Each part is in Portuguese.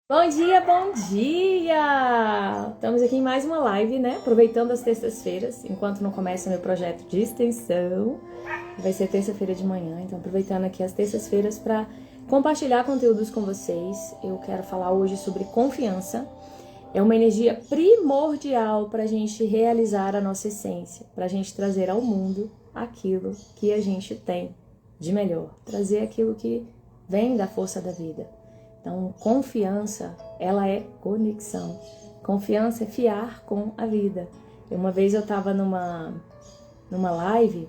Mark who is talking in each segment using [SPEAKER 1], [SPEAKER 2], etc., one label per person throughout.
[SPEAKER 1] Bom dia, bom dia! Estamos aqui em mais uma live, né? Aproveitando as terças-feiras, enquanto não começa meu projeto de extensão. Vai ser terça-feira de manhã, então aproveitando aqui as terças-feiras para compartilhar conteúdos com vocês. Eu quero falar hoje sobre confiança. É uma energia primordial para a gente realizar a nossa essência, para a gente trazer ao mundo aquilo que a gente tem de melhor, trazer aquilo que vem da força da vida. Então, confiança, ela é conexão. Confiança é fiar com a vida. Uma vez eu estava numa live,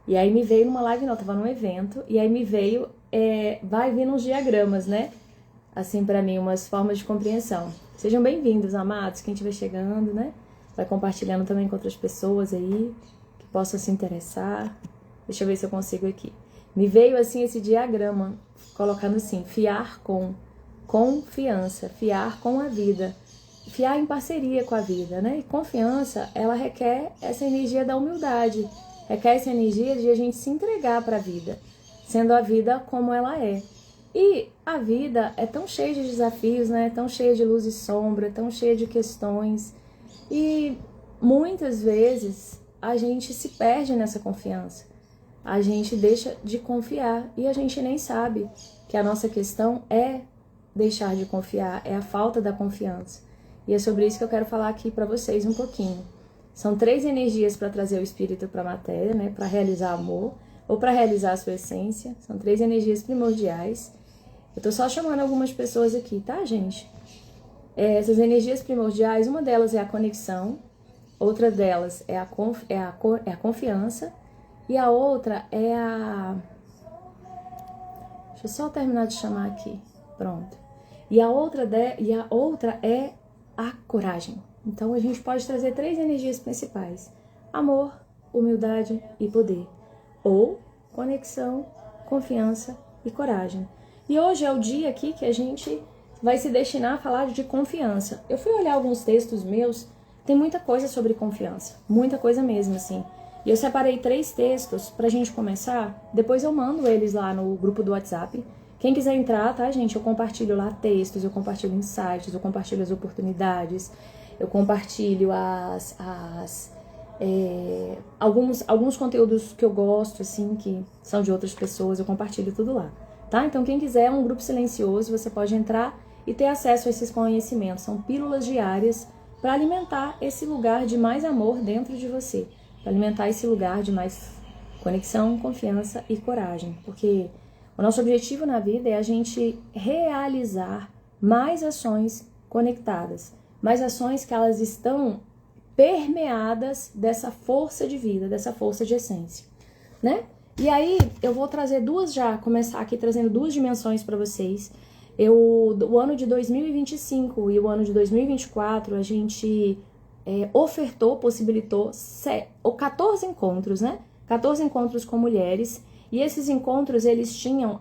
[SPEAKER 1] e aí me veio numa live, não, eu estava num evento, e aí me veio, vai vir uns diagramas, né? Assim, para mim, umas formas de compreensão. Sejam bem-vindos, amados, quem estiver chegando, né? Vai compartilhando também com outras pessoas aí, que possam se interessar. Deixa eu ver se eu consigo aqui. Me veio, assim, esse diagrama, colocando assim, fiar com confiança, fiar com a vida, fiar em parceria com a vida, né? E confiança, ela requer essa energia da humildade, requer essa energia de a gente se entregar para a vida, sendo a vida como ela é. E a vida é tão cheia de desafios, né? Tão cheia de luz e sombra, tão cheia de questões. E muitas vezes a gente se perde nessa confiança. A gente deixa de confiar e a gente nem sabe que a nossa questão é deixar de confiar, é a falta da confiança. E é sobre isso que eu quero falar aqui para vocês um pouquinho. São 3 energias para trazer o espírito para a matéria, né? Para realizar amor ou para realizar a sua essência. São 3 energias primordiais. Eu tô só chamando algumas pessoas aqui, tá, gente? Essas energias primordiais, uma delas é a conexão, outra delas é a confiança, e a outra é a... Deixa eu só terminar de chamar aqui. Pronto. E a outra é a coragem. Então a gente pode trazer 3 energias principais: amor, humildade e poder. Ou conexão, confiança e coragem. E hoje é o dia aqui que a gente vai se destinar a falar de confiança. Eu fui olhar alguns textos meus, tem muita coisa sobre confiança. Muita coisa mesmo, assim. E eu separei 3 textos pra gente começar. Depois eu mando eles lá no grupo do WhatsApp. Quem quiser entrar, tá, gente? Eu compartilho lá textos, eu compartilho insights, eu compartilho as oportunidades, eu compartilho alguns conteúdos que eu gosto, assim, que são de outras pessoas, eu compartilho tudo lá, tá? Então, quem quiser, é um grupo silencioso, você pode entrar e ter acesso a esses conhecimentos. São pílulas diárias para alimentar esse lugar de mais amor dentro de você, para alimentar esse lugar de mais conexão, confiança e coragem, porque o nosso objetivo na vida é a gente realizar mais ações conectadas, mais ações que elas estão permeadas dessa força de vida, dessa força de essência, né? E aí eu vou trazer começar aqui trazendo 2 dimensões para vocês. O ano de 2025 e o ano de 2024 a gente possibilitou 14 encontros, né? 14 encontros com mulheres. E esses encontros, eles tinham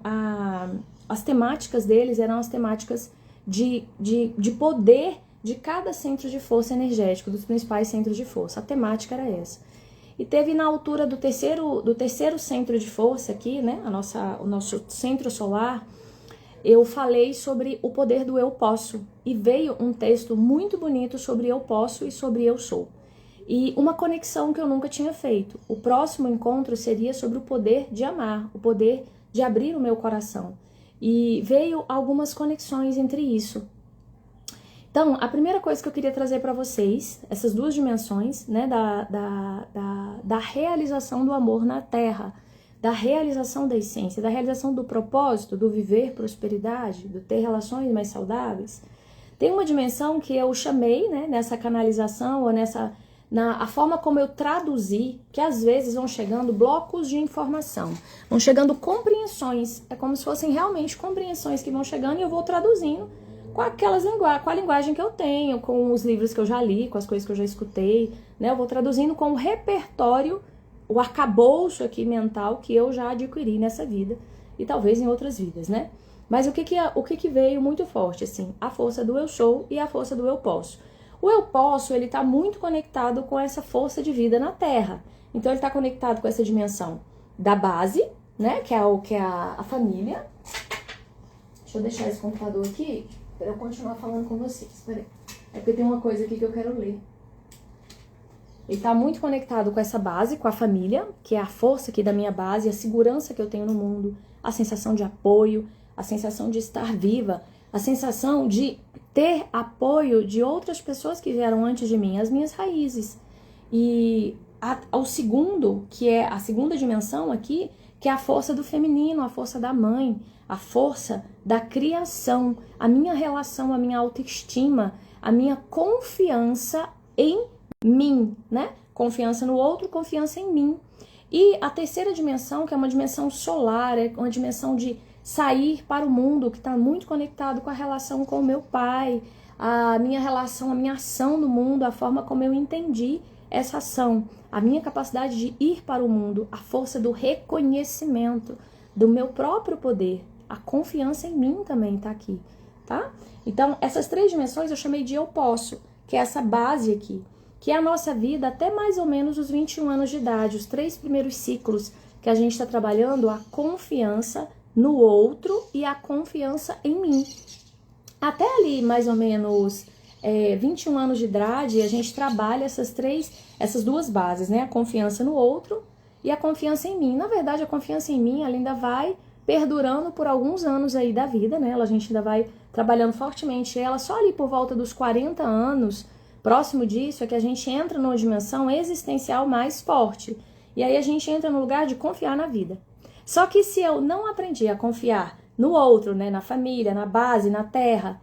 [SPEAKER 1] as temáticas deles eram as temáticas de poder de cada centro de força energético, dos principais centros de força. A temática era essa. E teve na altura do terceiro centro de força aqui, né? O nosso centro solar. Eu falei sobre o poder do eu posso. E veio um texto muito bonito sobre eu posso e sobre eu sou. E uma conexão que eu nunca tinha feito. O próximo encontro seria sobre o poder de amar, o poder de abrir o meu coração. E veio algumas conexões entre isso. Então, a primeira coisa que eu queria trazer para vocês, essas 2 dimensões, né, da realização do amor na Terra, da realização da essência, da realização do propósito, do viver prosperidade, do ter relações mais saudáveis. Tem uma dimensão que eu chamei, né, nessa canalização ou a forma como eu traduzi, que às vezes vão chegando blocos de informação, vão chegando compreensões, é como se fossem realmente compreensões que vão chegando e eu vou traduzindo com a linguagem que eu tenho, com os livros que eu já li, com as coisas que eu já escutei, né? Eu vou traduzindo com o repertório, o arcabouço aqui mental que eu já adquiri nessa vida e talvez em outras vidas, né? Mas o que veio muito forte, assim, a força do eu sou e a força do eu posso. O eu posso, ele está muito conectado com essa força de vida na Terra. Então, ele está conectado com essa dimensão da base, né? Que é a família. Deixa eu deixar esse computador aqui. para eu continuar falando com vocês. Peraí. É porque tem uma coisa aqui que eu quero ler. Ele está muito conectado com essa base, com a família, que é a força aqui da minha base, a segurança que eu tenho no mundo, a sensação de apoio, a sensação de estar viva, a sensação de ter apoio de outras pessoas que vieram antes de mim, as minhas raízes. E o segundo, que é a segunda dimensão aqui, que é a força do feminino, a força da mãe, a força da criação, a minha relação, a minha autoestima, a minha confiança em mim, né? Confiança no outro, confiança em mim. E a terceira dimensão, que é uma dimensão solar, é uma dimensão de sair para o mundo, que está muito conectado com a relação com o meu pai, a minha relação, a minha ação no mundo, a forma como eu entendi essa ação, a minha capacidade de ir para o mundo, a força do reconhecimento do meu próprio poder, a confiança em mim também está aqui, tá? Então, essas três dimensões eu chamei de eu posso, que é essa base aqui, que é a nossa vida até mais ou menos os 21 anos de idade, os 3 primeiros ciclos que a gente está trabalhando a confiança no outro e a confiança em mim. Até ali, mais ou menos 21 anos de idade, a gente trabalha essas duas bases, né? A confiança no outro e a confiança em mim. Na verdade, a confiança em mim ela ainda vai perdurando por alguns anos aí da vida, né? A gente ainda vai trabalhando fortemente ela. Só ali por volta dos 40 anos, próximo disso, é que a gente entra numa dimensão existencial mais forte. E aí a gente entra no lugar de confiar na vida. Só que se eu não aprendi a confiar no outro, né, na família, na base, na terra,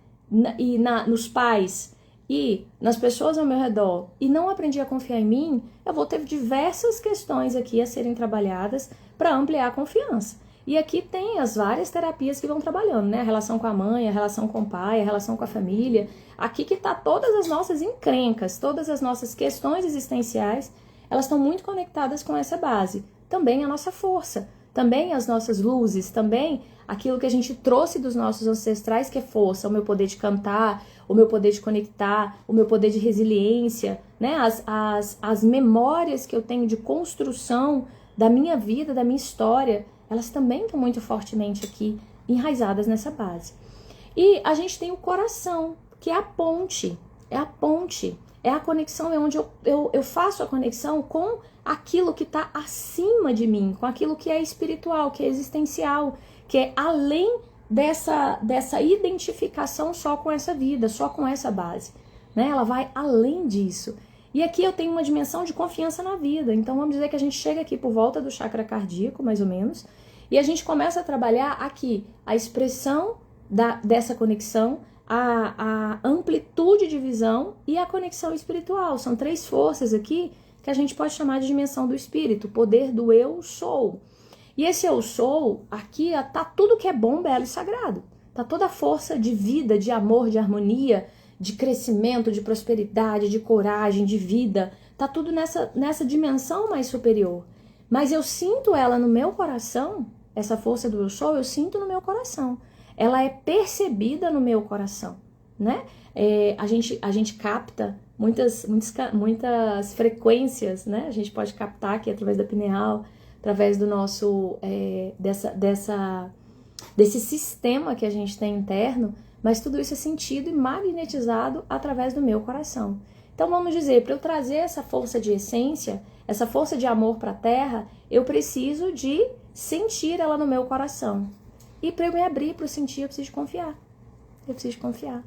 [SPEAKER 1] nos pais e nas pessoas ao meu redor, e não aprendi a confiar em mim, eu vou ter diversas questões aqui a serem trabalhadas para ampliar a confiança. E aqui tem as várias terapias que vão trabalhando, né? A relação com a mãe, a relação com o pai, a relação com a família. Aqui que tá todas as nossas encrencas, todas as nossas questões existenciais, elas estão muito conectadas com essa base. Também a nossa força, também as nossas luzes, também aquilo que a gente trouxe dos nossos ancestrais, que é força, o meu poder de cantar, o meu poder de conectar, o meu poder de resiliência, né? As memórias que eu tenho de construção da minha vida, da minha história, elas também estão muito fortemente aqui enraizadas nessa base. E a gente tem o coração, que é a ponte, é a conexão, é onde eu faço a conexão com aquilo que está acima de mim, com aquilo que é espiritual, que é existencial, que é além dessa identificação só com essa vida, só com essa base, né? Ela vai além disso. E aqui eu tenho uma dimensão de confiança na vida. Então vamos dizer que a gente chega aqui por volta do chakra cardíaco, mais ou menos, e a gente começa a trabalhar aqui a expressão dessa conexão, a amplitude de visão e a conexão espiritual. São três forças aqui que a gente pode chamar de dimensão do espírito, o poder do eu sou. E esse eu sou, aqui tá tudo que é bom, belo e sagrado. Tá toda a força de vida, de amor, de harmonia, de crescimento, de prosperidade, de coragem, de vida. Tá tudo nessa dimensão mais superior. Mas eu sinto ela no meu coração, essa força do eu sou, eu sinto no meu coração. Ela é percebida no meu coração, né? A gente capta muitas frequências, né? A gente pode captar aqui através da pineal, através do nosso desse sistema que a gente tem interno, mas tudo isso é sentido e magnetizado através do meu coração. Então vamos dizer, para eu trazer essa força de essência, essa força de amor para a Terra, eu preciso de sentir ela no meu coração. E para eu me abrir para o sentir, eu preciso de confiar. Eu preciso de confiar.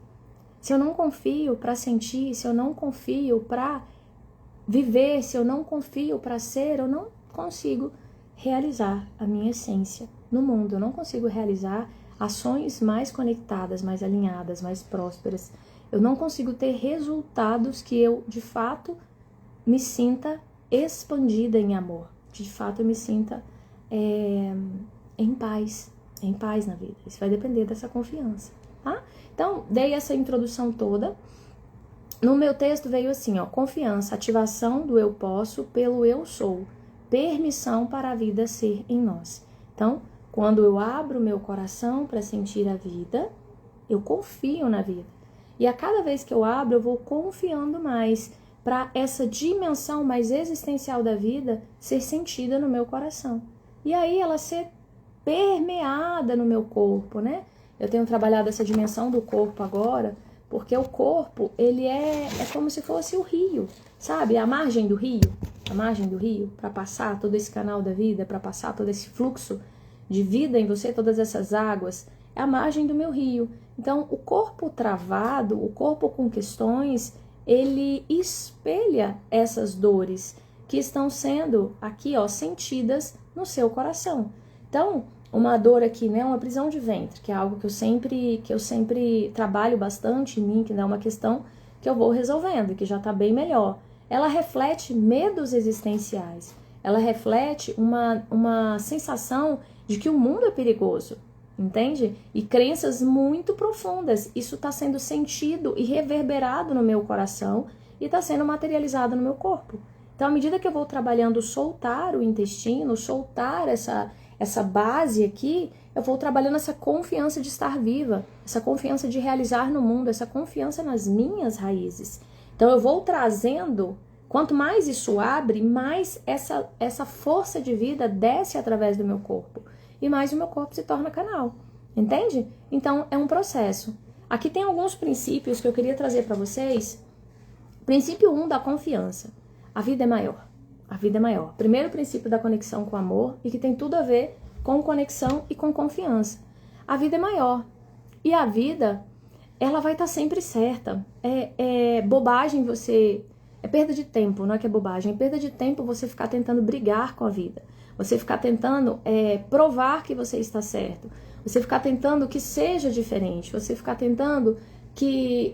[SPEAKER 1] Se eu não confio para sentir, se eu não confio para viver, se eu não confio para ser, eu não consigo realizar a minha essência no mundo. Eu não consigo realizar ações mais conectadas, mais alinhadas, mais prósperas. Eu não consigo ter resultados que eu, de fato, me sinta expandida em amor. De fato, eu me sinta em paz na vida. Isso vai depender dessa confiança, tá? Então, dei essa introdução toda. No meu texto veio assim, ó, confiança, ativação do eu posso pelo eu sou, permissão para a vida ser em nós. Então, quando eu abro meu coração para sentir a vida, eu confio na vida. E a cada vez que eu abro, eu vou confiando mais para essa dimensão mais existencial da vida ser sentida no meu coração. E aí ela ser permeada no meu corpo, né? eu tenho trabalhado essa dimensão do corpo agora, porque o corpo, ele é como se fosse o rio, sabe? A margem do rio, para passar todo esse canal da vida, para passar todo esse fluxo de vida em você, todas essas águas, é a margem do meu rio. Então, o corpo travado, o corpo com questões, ele espelha essas dores que estão sendo aqui, ó, sentidas no seu coração. Então, uma dor aqui, né, uma prisão de ventre, que é algo que eu sempre trabalho bastante em mim, que não é uma questão que eu vou resolvendo, que já está bem melhor. Ela reflete medos existenciais. Ela reflete uma sensação de que o mundo é perigoso, entende? E crenças muito profundas. Isso está sendo sentido e reverberado no meu coração e está sendo materializado no meu corpo. Então, à medida que eu vou trabalhando soltar o intestino, soltar essa base aqui, eu vou trabalhando essa confiança de estar viva, essa confiança de realizar no mundo, essa confiança nas minhas raízes. Então, eu vou trazendo, quanto mais isso abre, mais essa força de vida desce através do meu corpo. E mais o meu corpo se torna canal, entende? Então, é um processo. Aqui tem alguns princípios que eu queria trazer para vocês. Princípio 1 da confiança. A vida é maior. A vida é maior. Primeiro princípio da conexão com o amor e que tem tudo a ver com conexão e com confiança. A vida é maior. E a vida, ela vai estar sempre certa. É bobagem você... É perda de tempo, não é que é bobagem. É perda de tempo você ficar tentando brigar com a vida. Você ficar tentando provar que você está certo. Você ficar tentando que seja diferente. Você ficar tentando que...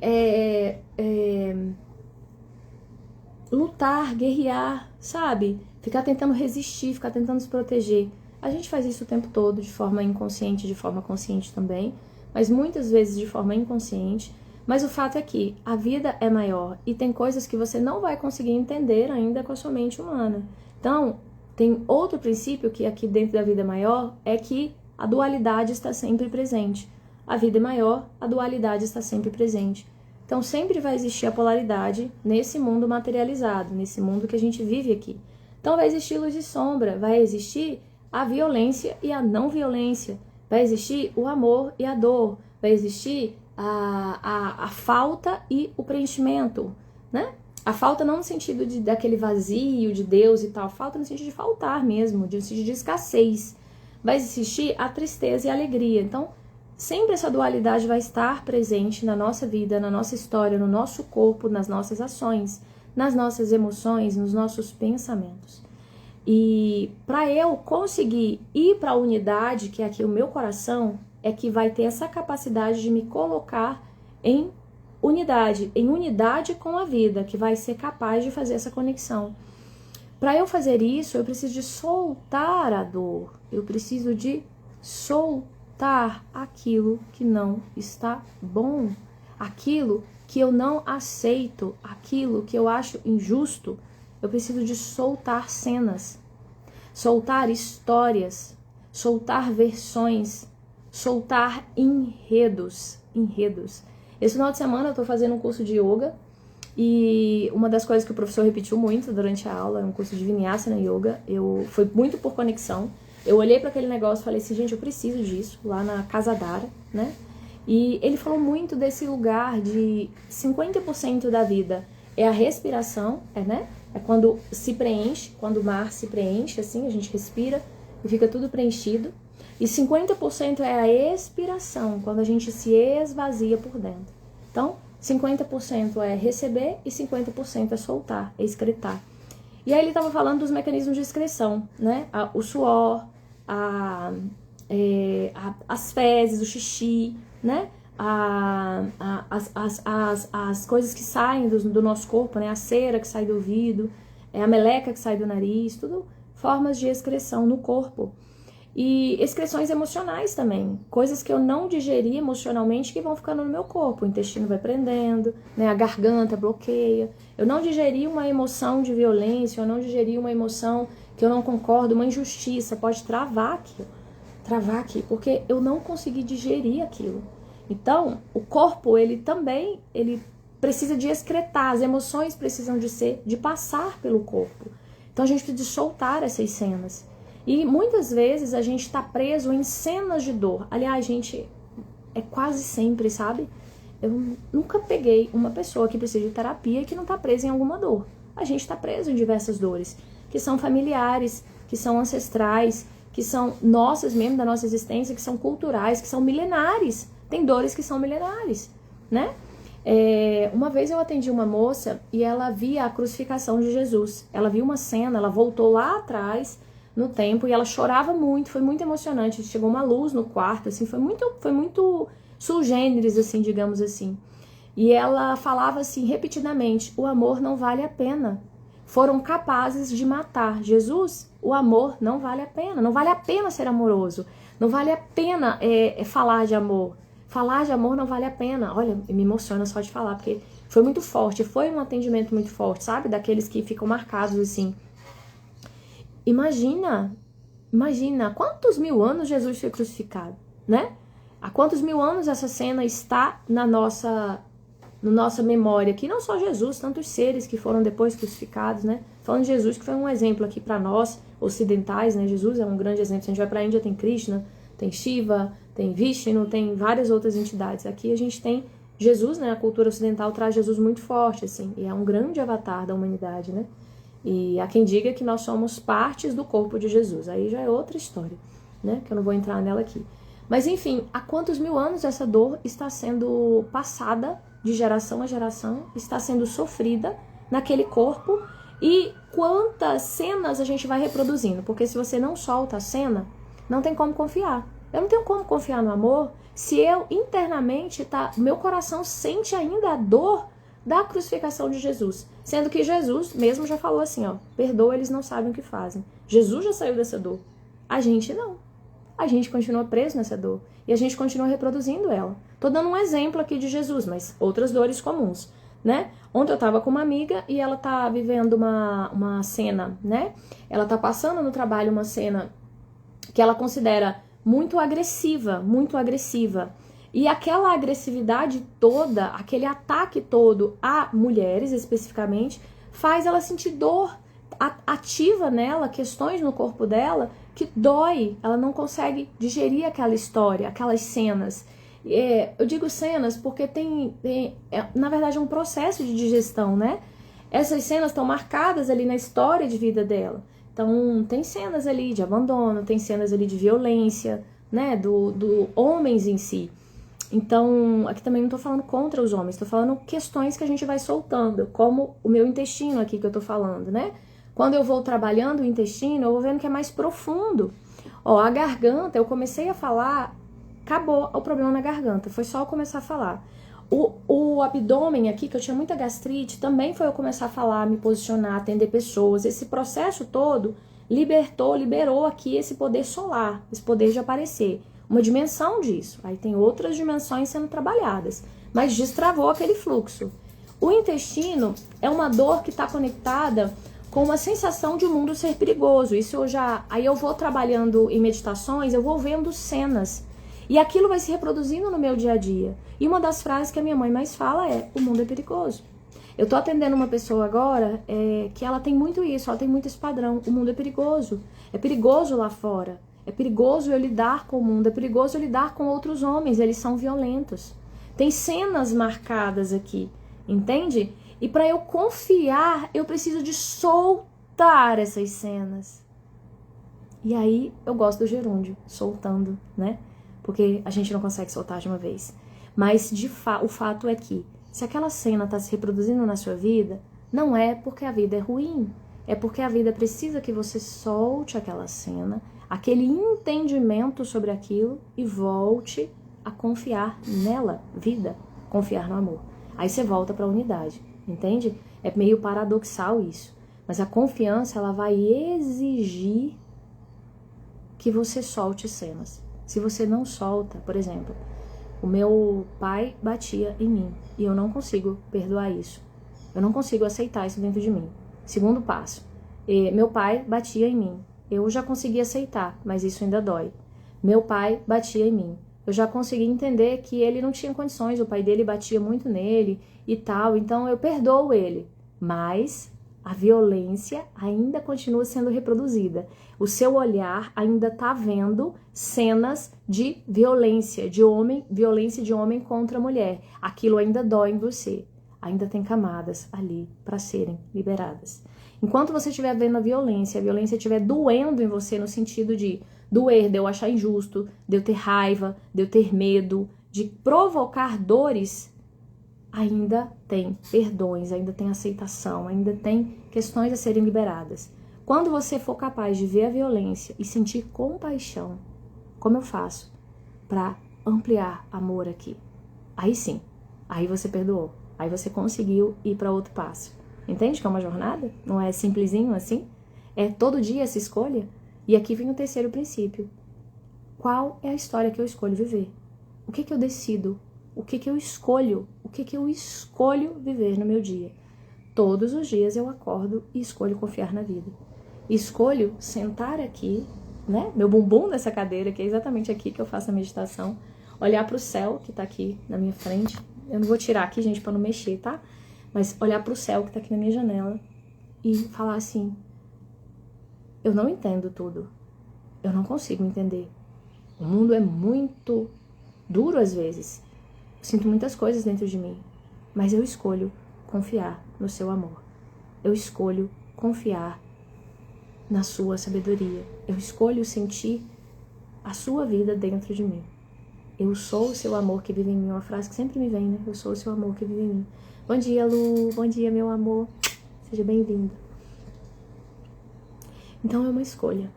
[SPEAKER 1] lutar, guerrear, sabe? Ficar tentando resistir, ficar tentando se proteger. A gente faz isso o tempo todo, de forma inconsciente, de forma consciente também, mas muitas vezes de forma inconsciente. Mas o fato é que a vida é maior e tem coisas que você não vai conseguir entender ainda com a sua mente humana. Então, tem outro princípio que aqui dentro da vida maior é que a dualidade está sempre presente. A vida é maior, a dualidade está sempre presente. Então, sempre vai existir a polaridade nesse mundo materializado, nesse mundo que a gente vive aqui. Então, vai existir luz e sombra, vai existir a violência e a não violência, vai existir o amor e a dor, vai existir a falta e o preenchimento, né? A falta não no sentido daquele vazio de Deus e tal, falta no sentido de faltar mesmo, no sentido de escassez. Vai existir a tristeza e a alegria. Então, sempre essa dualidade vai estar presente na nossa vida, na nossa história, no nosso corpo, nas nossas ações, nas nossas emoções, nos nossos pensamentos. E para eu conseguir ir para a unidade, que é aqui o meu coração, é que vai ter essa capacidade de me colocar em unidade com a vida, que vai ser capaz de fazer essa conexão. Para eu fazer isso, eu preciso de soltar a dor, eu preciso de soltar aquilo que não está bom, aquilo que eu não aceito, aquilo que eu acho injusto. Eu preciso de soltar cenas, soltar histórias, soltar versões, soltar enredos. Esse final de semana eu tô fazendo um curso de yoga e uma das coisas que o professor repetiu muito durante a aula é um curso de Vinyasa Yoga. Foi muito por conexão. Eu olhei para aquele negócio e falei assim, gente, eu preciso disso, lá na Casa Dara, né? E ele falou muito desse lugar de 50% da vida é a respiração, né? É quando se preenche, quando o mar se preenche, assim, a gente respira e fica tudo preenchido. E 50% é a expiração, quando a gente se esvazia por dentro. Então, 50% é receber e 50% é soltar, é excretar. E aí ele estava falando dos mecanismos de excreção, né? O suor, as fezes, o xixi, né? As coisas que saem do nosso corpo, né? A cera que sai do ouvido, a meleca que sai do nariz, tudo formas de excreção no corpo. E excreções emocionais também, coisas que eu não digeri emocionalmente que vão ficando no meu corpo, o intestino vai prendendo, né? A garganta bloqueia. Eu não digeri uma emoção de violência, eu não digeri uma emoção que eu não concordo, uma injustiça, pode travar aqui, porque eu não consegui digerir aquilo. Então, o corpo, ele precisa de excretar, as emoções precisam de passar pelo corpo. Então, a gente precisa de soltar essas cenas. E muitas vezes a gente está preso em cenas de dor. Aliás, gente, é quase sempre, sabe? Eu nunca peguei uma pessoa que precisa de terapia e que não tá presa em alguma dor. A gente tá preso em diversas dores, que são familiares, que são ancestrais, que são nossas mesmo, da nossa existência, que são culturais, que são milenares. Tem dores que são milenares, né? Uma vez eu atendi uma moça e ela via a crucificação de Jesus. Ela viu uma cena, ela voltou lá atrás no tempo e ela chorava muito, foi muito emocionante. Chegou uma luz no quarto, assim, foi muito sui generis, assim, digamos assim. E ela falava assim repetidamente: o amor não vale a pena. Foram capazes de matar Jesus. O amor não vale a pena. Não vale a pena ser amoroso. Não vale a pena falar de amor. Falar de amor não vale a pena. Olha, me emociona só de falar, porque foi muito forte. Foi um atendimento muito forte, sabe? Daqueles que ficam marcados assim. Imagina quantos mil anos Jesus foi crucificado, né? Há quantos mil anos essa cena está na nossa memória aqui? Não só Jesus, tantos seres que foram depois crucificados, né? Falando de Jesus, que foi um exemplo aqui para nós ocidentais, né? Jesus é um grande exemplo. Se a gente vai para a Índia, tem Krishna, tem Shiva, tem Vishnu, tem várias outras entidades. Aqui a gente tem Jesus, né? A cultura ocidental traz Jesus muito forte, assim, e é um grande avatar da humanidade, né? E há quem diga que nós somos partes do corpo de Jesus. Aí já é outra história, né? Que eu não vou entrar nela aqui. Mas enfim, há quantos mil anos essa dor está sendo passada de geração a geração, está sendo sofrida naquele corpo, e quantas cenas a gente vai reproduzindo? Porque se você não solta a cena, não tem como confiar. Eu não tenho como confiar no amor se eu internamente, meu coração sente ainda a dor da crucificação de Jesus. Sendo que Jesus mesmo já falou assim, ó: perdoa, eles não sabem o que fazem. Jesus já saiu dessa dor. A gente não. A gente continua preso nessa dor. E a gente continua reproduzindo ela. Tô dando um exemplo aqui de Jesus, mas outras dores comuns, né? Ontem eu tava com uma amiga e ela tá vivendo uma cena, né? Ela tá passando no trabalho uma cena que ela considera muito agressiva, muito agressiva. E aquela agressividade toda, aquele ataque todo a mulheres especificamente, faz ela sentir dor, ativa nela questões no corpo dela que dói. Ela não consegue digerir aquela história, aquelas cenas. Eu digo cenas porque na verdade é um processo de digestão, né? Essas cenas estão marcadas ali na história de vida dela. Então tem cenas ali de abandono, tem cenas ali de violência, né? Do homens em si. Então, aqui também não tô falando contra os homens, tô falando questões que a gente vai soltando, como o meu intestino aqui que eu tô falando, né? Quando eu vou trabalhando o intestino, eu vou vendo que é mais profundo. Ó, a garganta, eu comecei a falar, acabou o problema na garganta, foi só eu começar a falar. O abdômen aqui, que eu tinha muita gastrite, também foi eu começar a falar, me posicionar, atender pessoas. Esse processo todo liberou aqui esse poder solar, esse poder de aparecer. Uma dimensão disso. Aí tem outras dimensões sendo trabalhadas. Mas destravou aquele fluxo. O intestino é uma dor que está conectada com uma sensação de o mundo ser perigoso. Aí eu vou trabalhando em meditações, eu vou vendo cenas. E aquilo vai se reproduzindo no meu dia a dia. E uma das frases que a minha mãe mais fala é: o mundo é perigoso. Eu tô atendendo uma pessoa agora que ela tem muito isso, ela tem muito esse padrão. O mundo é perigoso. É perigoso lá fora. É perigoso eu lidar com o mundo, é perigoso eu lidar com outros homens, eles são violentos. Tem cenas marcadas aqui, entende? E para eu confiar, eu preciso de soltar essas cenas. E aí eu gosto do gerúndio, soltando, né? Porque a gente não consegue soltar de uma vez. Mas o fato é que, se aquela cena está se reproduzindo na sua vida, não é porque a vida é ruim. É porque a vida precisa que você solte aquela cena, aquele entendimento sobre aquilo e volte a confiar nela, vida, confiar no amor. Aí você volta para a unidade, entende? É meio paradoxal isso. Mas a confiança, ela vai exigir que você solte cenas. Se você não solta, por exemplo, o meu pai batia em mim e eu não consigo perdoar isso. Eu não consigo aceitar isso dentro de mim. Segundo passo, meu pai batia em mim. Eu já consegui aceitar, mas isso ainda dói. Meu pai batia em mim. Eu já consegui entender que ele não tinha condições, o pai dele batia muito nele e tal, então eu perdoo ele. Mas A violência ainda continua sendo reproduzida. O seu olhar ainda está vendo cenas de violência de homem contra mulher. Aquilo ainda dói em você. Ainda tem camadas ali para serem liberadas. Enquanto você estiver vendo a violência estiver doendo em você no sentido de doer, de eu achar injusto, de eu ter raiva, de eu ter medo, de provocar dores, ainda tem perdões, ainda tem aceitação, ainda tem questões a serem liberadas. Quando você for capaz de ver a violência e sentir compaixão, como eu faço para ampliar amor aqui? Aí sim, aí você perdoou, aí você conseguiu ir para outro passo. Entende que é uma jornada? Não é simplesinho assim? É todo dia essa escolha? E aqui vem o terceiro princípio. Qual é a história que eu escolho viver? O que eu decido? O que eu escolho? O que eu escolho viver no meu dia? Todos os dias eu acordo e escolho confiar na vida. Escolho sentar aqui, né? Meu bumbum nessa cadeira, que é exatamente aqui que eu faço a meditação. Olhar para o céu que tá aqui na minha frente. Eu não vou tirar aqui, gente, para não mexer, tá? Mas olhar para o céu que tá aqui na minha janela e falar assim: eu não entendo tudo. Eu não consigo entender. O mundo é muito duro às vezes. Sinto muitas coisas dentro de mim, mas eu escolho confiar no seu amor. Eu escolho confiar na sua sabedoria. Eu escolho sentir a sua vida dentro de mim. Eu sou o seu amor que vive em mim. Uma frase que sempre me vem, né? Eu sou o seu amor que vive em mim. Bom dia, Lu. Bom dia, meu amor. Seja bem-vindo. Então é uma escolha.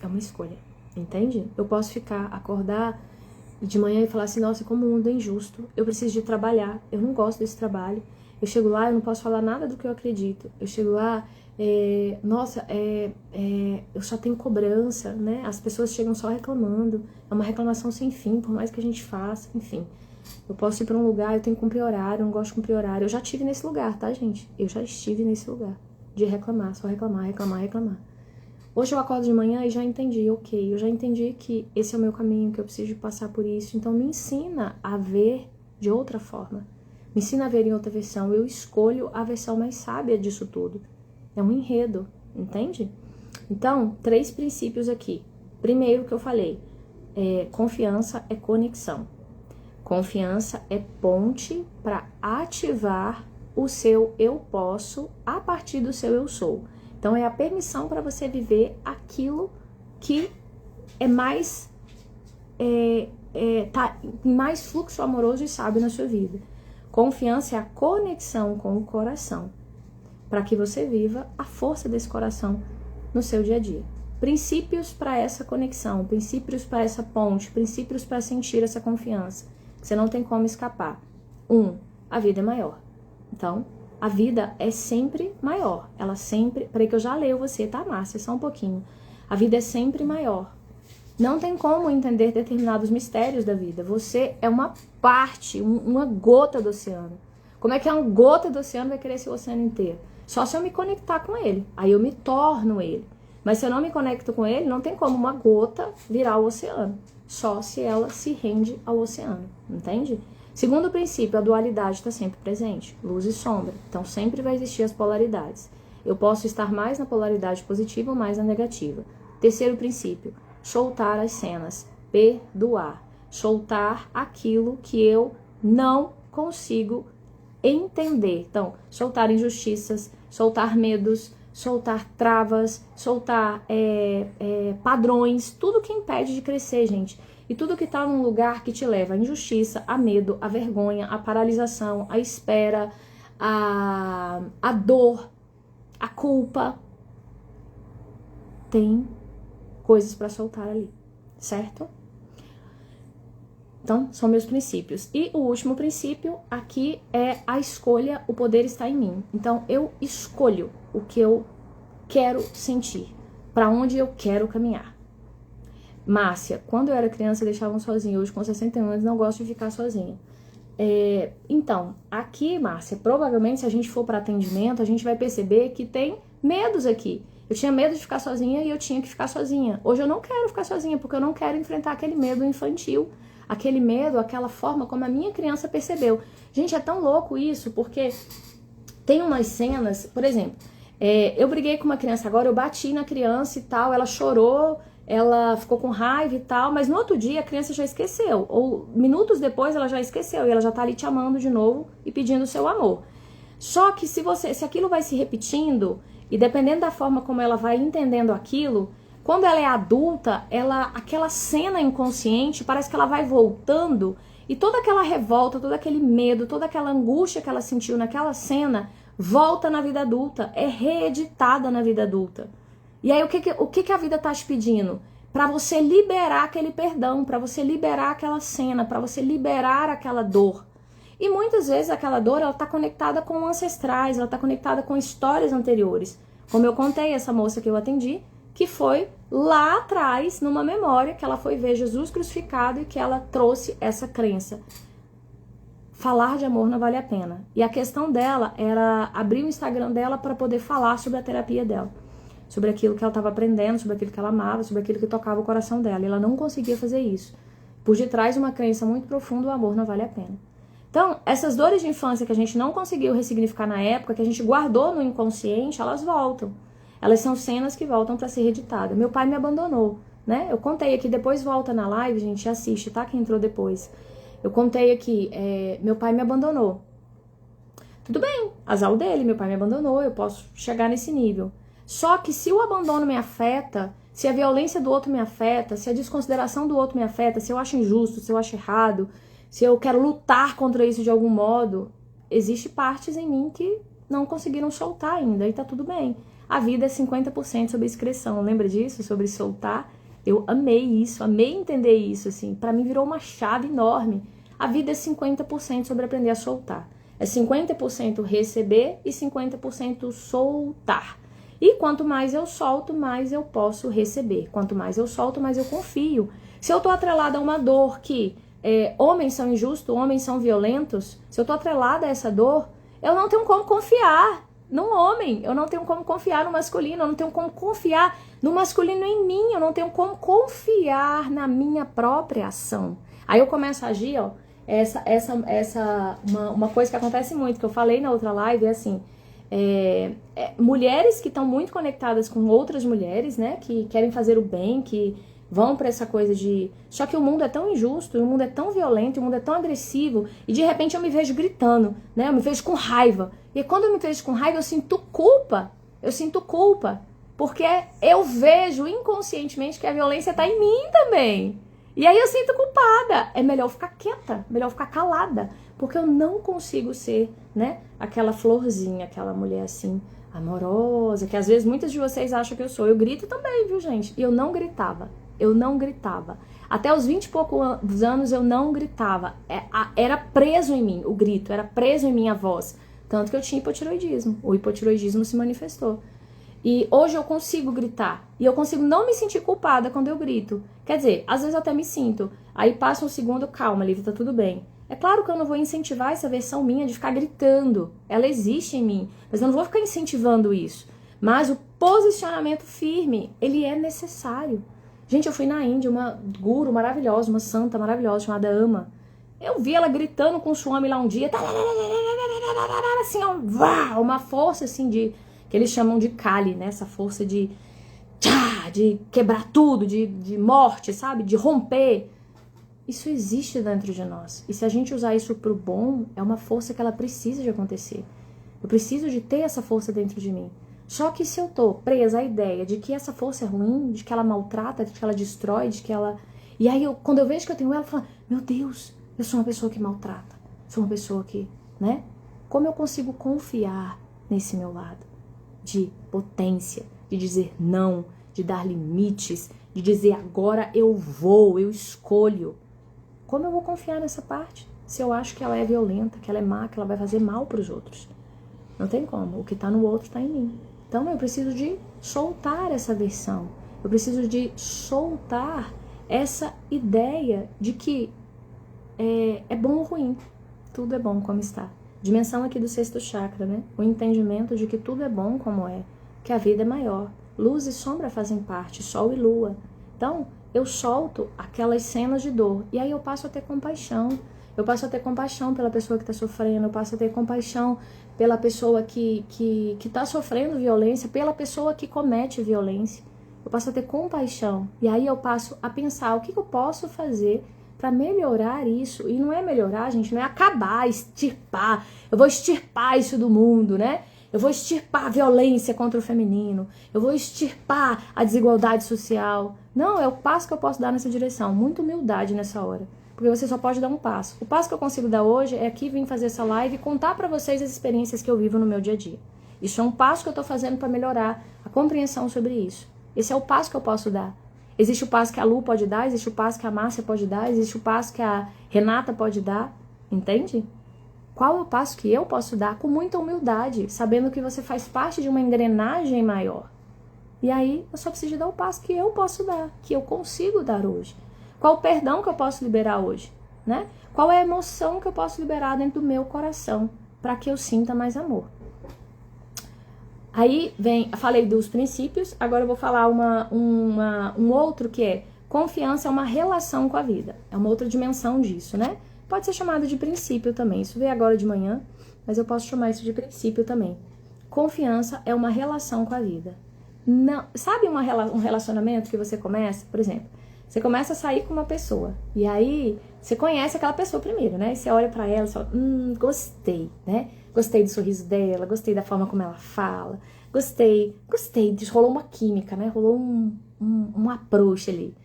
[SPEAKER 1] É uma escolha. Entende? Eu posso acordar de manhã e falar assim: nossa, como o mundo é injusto. Eu preciso de trabalhar. Eu não gosto desse trabalho. Eu chego lá, eu não posso falar nada do que eu acredito. Eu chego lá, eu só tenho cobrança, né? As pessoas chegam só reclamando. É uma reclamação sem fim, por mais que a gente faça, enfim. Eu posso ir pra um lugar, eu tenho que cumprir horário, eu não gosto de cumprir horário. Eu já estive nesse lugar, tá, gente? Eu já estive nesse lugar de reclamar, só reclamar, reclamar, reclamar. Hoje eu acordo de manhã e já entendi, ok, eu já entendi que esse é o meu caminho, que eu preciso de passar por isso. Então me ensina a ver de outra forma. Me ensina a ver em outra versão. Eu escolho a versão mais sábia disso tudo. É um enredo, entende? Então, 3 princípios aqui. Primeiro que eu falei, confiança é conexão. Confiança é ponte para ativar o seu eu posso a partir do seu eu sou. Então, é a permissão para você viver aquilo que é mais tá em mais fluxo amoroso e sábio na sua vida. Confiança é a conexão com o coração, para que você viva a força desse coração no seu dia a dia. Princípios para essa conexão, princípios para essa ponte, princípios para sentir essa confiança, que você não tem como escapar. 1, a vida é maior. Então, a vida é sempre maior. Ela sempre... Peraí que eu já leio você, tá, Márcia? Só um pouquinho. A vida é sempre maior. Não tem como entender determinados mistérios da vida. Você é uma parte, uma gota do oceano. Como é que uma gota do oceano vai querer esse oceano inteiro? Só se eu me conectar com ele. Aí eu me torno ele. Mas se eu não me conecto com ele, não tem como uma gota virar o oceano. Só se ela se rende ao oceano. Entende? Segundo princípio, a dualidade está sempre presente. Luz e sombra. Então sempre vai existir as polaridades. Eu posso estar mais na polaridade positiva ou mais na negativa. Terceiro princípio, soltar as cenas, perdoar, soltar aquilo que eu não consigo entender. Então, soltar injustiças, soltar medos, soltar travas, soltar padrões, tudo que impede de crescer, gente. E tudo que está num lugar que te leva à injustiça, a medo, a vergonha, a paralisação, a espera, a dor, a culpa, tem coisas para soltar ali, certo? Então, são meus princípios. E o último princípio aqui é a escolha, o poder está em mim. Então, eu escolho o que eu quero sentir, para onde eu quero caminhar. Márcia, quando eu era criança, deixavam sozinha. Hoje, com 61 anos, não gosto de ficar sozinha. Então, aqui, Márcia, provavelmente, se a gente for para atendimento, a gente vai perceber que tem medos aqui. Eu tinha medo de ficar sozinha e eu tinha que ficar sozinha. Hoje eu não quero ficar sozinha, porque eu não quero enfrentar aquele medo infantil. Aquele medo, aquela forma como a minha criança percebeu. Gente, é tão louco isso, porque tem umas cenas, por exemplo, Eu briguei com uma criança agora, eu bati na criança e tal, ela chorou, ela ficou com raiva e tal, mas no outro dia a criança já esqueceu, ou minutos depois ela já esqueceu e ela já tá ali te amando de novo e pedindo o seu amor. Só que se aquilo vai se repetindo, e dependendo da forma como ela vai entendendo aquilo, quando ela é adulta, aquela cena inconsciente, parece que ela vai voltando, e toda aquela revolta, todo aquele medo, toda aquela angústia que ela sentiu naquela cena, volta na vida adulta, é reeditada na vida adulta. E aí o que a vida tá te pedindo? Para você liberar aquele perdão, para você liberar aquela cena, para você liberar aquela dor. E muitas vezes aquela dor, ela tá conectada com ancestrais, ela tá conectada com histórias anteriores. Como eu contei, essa moça que eu atendi, que foi lá atrás, numa memória, que ela foi ver Jesus crucificado e que ela trouxe essa crença. Falar de amor não vale a pena. E a questão dela era abrir o Instagram dela para poder falar sobre a terapia dela. Sobre aquilo que ela estava aprendendo, sobre aquilo que ela amava, sobre aquilo que tocava o coração dela. E ela não conseguia fazer isso. Por detrás de uma crença muito profunda, o amor não vale a pena. Então, essas dores de infância que a gente não conseguiu ressignificar na época, que a gente guardou no inconsciente, elas voltam. Elas são cenas que voltam para ser reeditadas. Meu pai me abandonou, né? Eu contei aqui, depois volta na live, gente, assiste, tá? Quem entrou depois. Eu contei aqui, meu pai me abandonou. Tudo bem, azar dele, meu pai me abandonou, eu posso chegar nesse nível. Só que se o abandono me afeta, se a violência do outro me afeta, se a desconsideração do outro me afeta, se eu acho injusto, se eu acho errado, se eu quero lutar contra isso de algum modo, existe partes em mim que não conseguiram soltar ainda e tá tudo bem. A vida é 50% sobre excreção, lembra disso? Sobre soltar. Eu amei isso, amei entender isso, assim. Pra mim virou uma chave enorme. A vida é 50% sobre aprender a soltar. É 50% receber e 50% soltar. E quanto mais eu solto, mais eu posso receber. Quanto mais eu solto, mais eu confio. Se eu tô atrelada a uma dor que homens são injustos, homens são violentos, se eu tô atrelada a essa dor, eu não tenho como confiar num homem, eu não tenho como confiar no masculino, eu não tenho como confiar no masculino em mim, eu não tenho como confiar na minha própria ação. Aí eu começo a agir, ó, uma coisa que acontece muito, que eu falei na outra live, é assim, mulheres que estão muito conectadas com outras mulheres, né, que querem fazer o bem, que vão pra essa coisa de... Só que o mundo é tão injusto, o mundo é tão violento, o mundo é tão agressivo, e de repente eu me vejo gritando, né? Eu me vejo com raiva. E quando eu me vejo com raiva, eu sinto culpa. Porque eu vejo inconscientemente que a violência tá em mim também. E aí eu sinto culpada. É melhor ficar quieta, melhor ficar calada. Porque eu não consigo ser, né? Aquela florzinha, aquela mulher assim, amorosa, que às vezes muitas de vocês acham que eu sou. Eu grito também, viu, gente? E eu não gritava. Eu não gritava. Até os 20 e poucos anos eu não gritava. Era preso em mim o grito, era preso em mim a voz. Tanto que eu tinha hipotiroidismo. O hipotiroidismo se manifestou. E hoje eu consigo gritar. E eu consigo não me sentir culpada quando eu grito. Quer dizer, às vezes eu até me sinto. Aí passa um segundo, calma, Lívia, tá tudo bem. É claro que eu não vou incentivar essa versão minha de ficar gritando. Ela existe em mim. Mas eu não vou ficar incentivando isso. Mas o posicionamento firme, ele é necessário. Gente, eu fui na Índia, uma guru maravilhosa, uma santa maravilhosa chamada Ama. Eu vi ela gritando com o Swami lá um dia, assim, uma força assim que eles chamam de Kali, né? Essa força de quebrar tudo, de morte, sabe? De romper. Isso existe dentro de nós. E se a gente usar isso pro bom, é uma força que ela precisa de acontecer. Eu preciso de ter essa força dentro de mim. Só que se eu tô presa à ideia de que essa força é ruim, de que ela maltrata, de que ela destrói, de que ela... E aí, quando eu vejo que eu tenho ela, eu falo, meu Deus, eu sou uma pessoa que maltrata. Sou uma pessoa que, né? Como eu consigo confiar nesse meu lado? De potência, de dizer não, de dar limites, de dizer agora eu vou, eu escolho. Como eu vou confiar nessa parte? Se eu acho que ela é violenta, que ela é má, que ela vai fazer mal para os outros. Não tem como. O que tá no outro tá em mim. Então eu preciso de soltar essa versão. Eu preciso de soltar essa ideia de que é bom ou ruim. Tudo é bom como está. Dimensão aqui do sexto chakra, né? O entendimento de que tudo é bom como é. Que a vida é maior. Luz e sombra fazem parte, sol e lua. Então, eu solto aquelas cenas de dor. E aí eu passo a ter compaixão. Eu passo a ter compaixão pela pessoa que está sofrendo, eu passo a ter compaixão pela pessoa que está sofrendo violência, pela pessoa que comete violência. Eu passo a ter compaixão. E aí eu passo a pensar o que eu posso fazer para melhorar isso. E não é melhorar, gente, não é acabar, extirpar. Eu vou extirpar isso do mundo, né? Eu vou extirpar a violência contra o feminino. Eu vou extirpar a desigualdade social. Não, é o passo que eu posso dar nessa direção. Muita humildade nessa hora. Porque você só pode dar um passo. O passo que eu consigo dar hoje é aqui vir fazer essa live e contar para vocês as experiências que eu vivo no meu dia a dia. Isso é um passo que eu tô fazendo para melhorar a compreensão sobre isso. Esse é o passo que eu posso dar. Existe o passo que a Lu pode dar, existe o passo que a Márcia pode dar, existe o passo que a Renata pode dar, entende? Qual é o passo que eu posso dar com muita humildade, sabendo que você faz parte de uma engrenagem maior? E aí, eu só preciso dar o passo que eu posso dar, que eu consigo dar hoje. Qual o perdão que eu posso liberar hoje, né? Qual é a emoção que eu posso liberar dentro do meu coração, para que eu sinta mais amor? Aí vem, falei dos princípios, agora eu vou falar um outro que é confiança é uma relação com a vida. É uma outra dimensão disso, né? Pode ser chamado de princípio também. Isso veio agora de manhã, mas eu posso chamar isso de princípio também. Confiança é uma relação com a vida. Não, sabe um relacionamento que você começa, por exemplo, você começa a sair com uma pessoa e aí você conhece aquela pessoa primeiro, né? E você olha pra ela e fala, gostei, né? Gostei do sorriso dela, gostei da forma como ela fala, gostei, rolou uma química, né? Rolou um approach ali.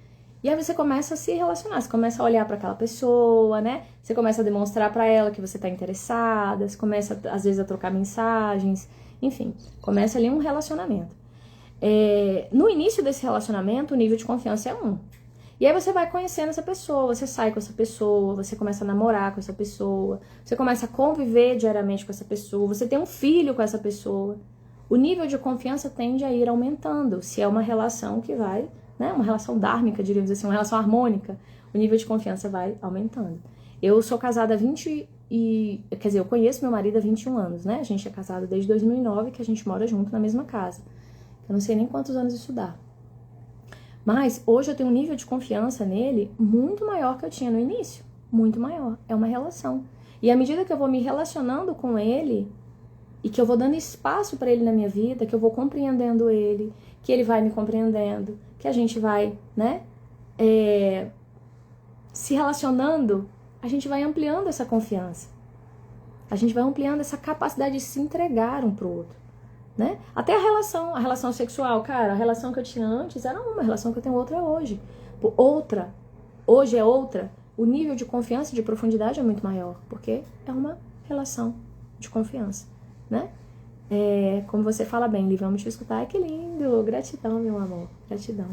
[SPEAKER 1] E aí você começa a se relacionar, você começa a olhar para aquela pessoa, né? Você começa a demonstrar para ela que você tá interessada, você começa às vezes a trocar mensagens, enfim, começa ali um relacionamento. No início desse relacionamento, o nível de confiança é 1. E aí você vai conhecendo essa pessoa, você sai com essa pessoa, você começa a namorar com essa pessoa, você começa a conviver diariamente com essa pessoa, você tem um filho com essa pessoa. O nível de confiança tende a ir aumentando, se é uma relação que vai, né, uma relação dármica, diríamos assim, uma relação harmônica, o nível de confiança vai aumentando. Eu sou casada há eu conheço meu marido há 21 anos, né? A gente é casado desde 2009, que a gente mora junto na mesma casa. Eu não sei nem quantos anos isso dá. Mas hoje eu tenho um nível de confiança nele muito maior que eu tinha no início. Muito maior. É uma relação. E à medida que eu vou me relacionando com ele, e que eu vou dando espaço para ele na minha vida, que eu vou compreendendo ele, que ele vai me compreendendo, que a gente vai, né, se relacionando, a gente vai ampliando essa confiança. A gente vai ampliando essa capacidade de se entregar um pro outro. Né? Até a relação sexual, cara, a relação que eu tinha antes era uma, a relação que eu tenho outra hoje. Hoje é outra. O nível de confiança e de profundidade é muito maior, porque é uma relação de confiança, né? Como você fala bem, Li, vamos te escutar. Ai, que lindo, gratidão, meu amor, gratidão.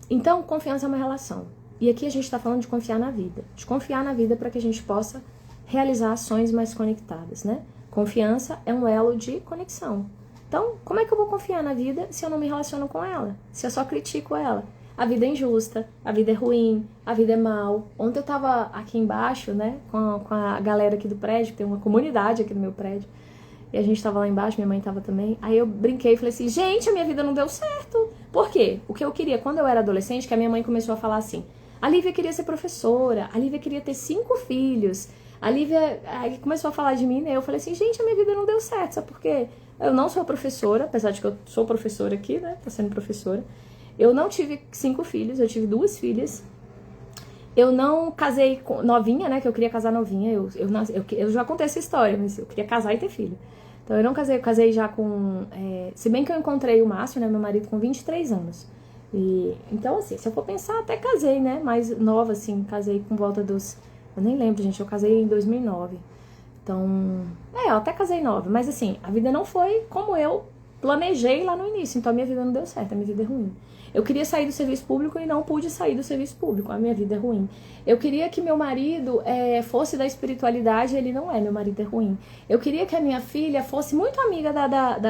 [SPEAKER 1] Então, confiança é uma relação. E aqui a gente está falando de confiar na vida para que a gente possa realizar ações mais conectadas, né? Confiança é um elo de conexão. Então, como é que eu vou confiar na vida se eu não me relaciono com ela? Se eu só critico ela? A vida é injusta, a vida é ruim, a vida é mal. Ontem eu tava aqui embaixo, né, com a galera aqui do prédio, tem uma comunidade aqui no meu prédio, e a gente tava lá embaixo, minha mãe tava também. Aí eu brinquei e falei assim, gente, a minha vida não deu certo. Por quê? O que eu queria, quando eu era adolescente, que a minha mãe começou a falar assim, a Lívia queria ser professora, a Lívia queria ter 5 filhos, a Lívia aí começou a falar de mim, né? Eu falei assim, gente, a minha vida não deu certo, sabe por quê? Eu não sou professora, apesar de que eu sou professora aqui, né? Tô sendo professora. Eu não tive 5 filhos, eu tive 2 filhas. Eu não casei novinha, né? Que eu queria casar novinha. Eu já contei essa história, mas eu queria casar e ter filho. Então eu não casei, eu casei já com... se bem que eu encontrei o Márcio, né? Meu marido com 23 anos. Então, assim, se eu for pensar, até casei, né? Mais nova, assim, casei com volta dos... Eu nem lembro, gente, eu casei em 2009. Então, eu até casei nova. Mas, assim, a vida não foi como eu planejei lá no início. Então, a minha vida não deu certo, a minha vida é ruim. Eu queria sair do serviço público e não pude sair do serviço público. A minha vida é ruim. Eu queria que meu marido fosse da espiritualidade, ele não é, meu marido é ruim. Eu queria que a minha filha fosse muito amiga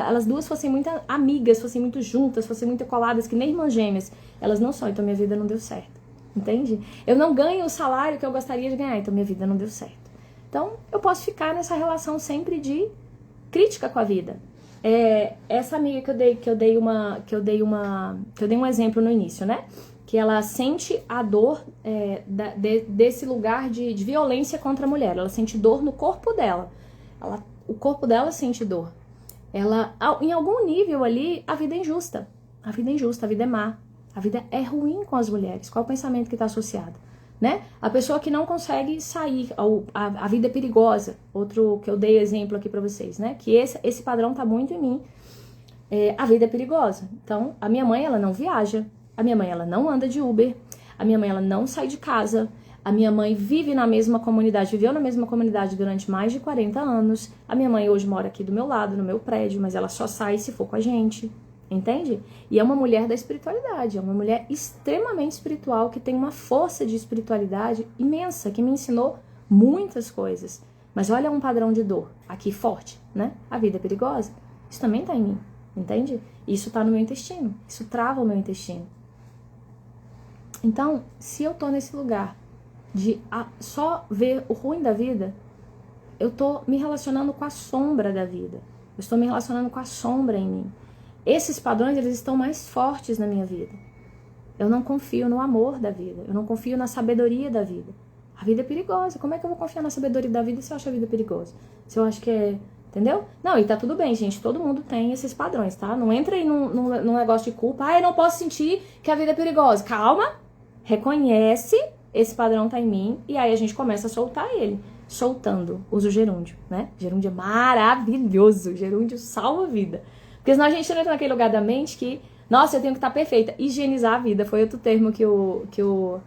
[SPEAKER 1] elas duas fossem muito amigas, fossem muito juntas, fossem muito coladas, que nem irmãs gêmeas. Elas não são, então minha vida não deu certo. Entende? Eu não ganho o salário que eu gostaria de ganhar, então minha vida não deu certo. Então, eu posso ficar nessa relação sempre de crítica com a vida. Essa amiga que eu dei um exemplo no início, né? que ela sente a dor desse lugar de violência contra a mulher. Ela sente dor no corpo dela. O corpo dela sente dor. Ela, em algum nível ali, a vida é injusta. A vida é injusta, a vida é má. A vida é ruim com as mulheres. Qual é o pensamento que está associado? Né? A pessoa que não consegue sair, a vida é perigosa. Outro que eu dei exemplo aqui pra vocês, né? Que esse padrão tá muito em mim. A vida é perigosa. Então, a minha mãe, ela não viaja. A minha mãe, ela não anda de Uber. A minha mãe, ela não sai de casa. A minha mãe vive na mesma comunidade, viveu na mesma comunidade durante mais de 40 anos. A minha mãe hoje mora aqui do meu lado, no meu prédio, mas ela só sai se for com a gente. Entende? E é uma mulher da espiritualidade, é uma mulher extremamente espiritual, que tem uma força de espiritualidade imensa, que me ensinou muitas coisas. Mas olha um padrão de dor aqui forte, né? A vida é perigosa. Isso também tá em mim, entende? Isso tá no meu intestino, isso trava o meu intestino. Então, se eu tô nesse lugar de só ver o ruim da vida, eu tô me relacionando com a sombra da vida. Eu estou me relacionando com a sombra em mim. Esses padrões, eles estão mais fortes na minha vida. Eu não confio no amor da vida. Eu não confio na sabedoria da vida. A vida é perigosa. Como é que eu vou confiar na sabedoria da vida se eu acho a vida perigosa? Se eu acho que é... Entendeu? Não, e tá tudo bem, gente. Todo mundo tem esses padrões, tá? Não entra aí num negócio de culpa. Eu não posso sentir que a vida é perigosa. Calma. Reconhece. Esse padrão tá em mim. E aí a gente começa a soltar ele. Soltando. Usa o gerúndio, né? Gerúndio é maravilhoso. Gerúndio salva a vida. Porque senão a gente entra naquele lugar da mente que, nossa, eu tenho que estar perfeita. Higienizar a vida. Foi outro termo que o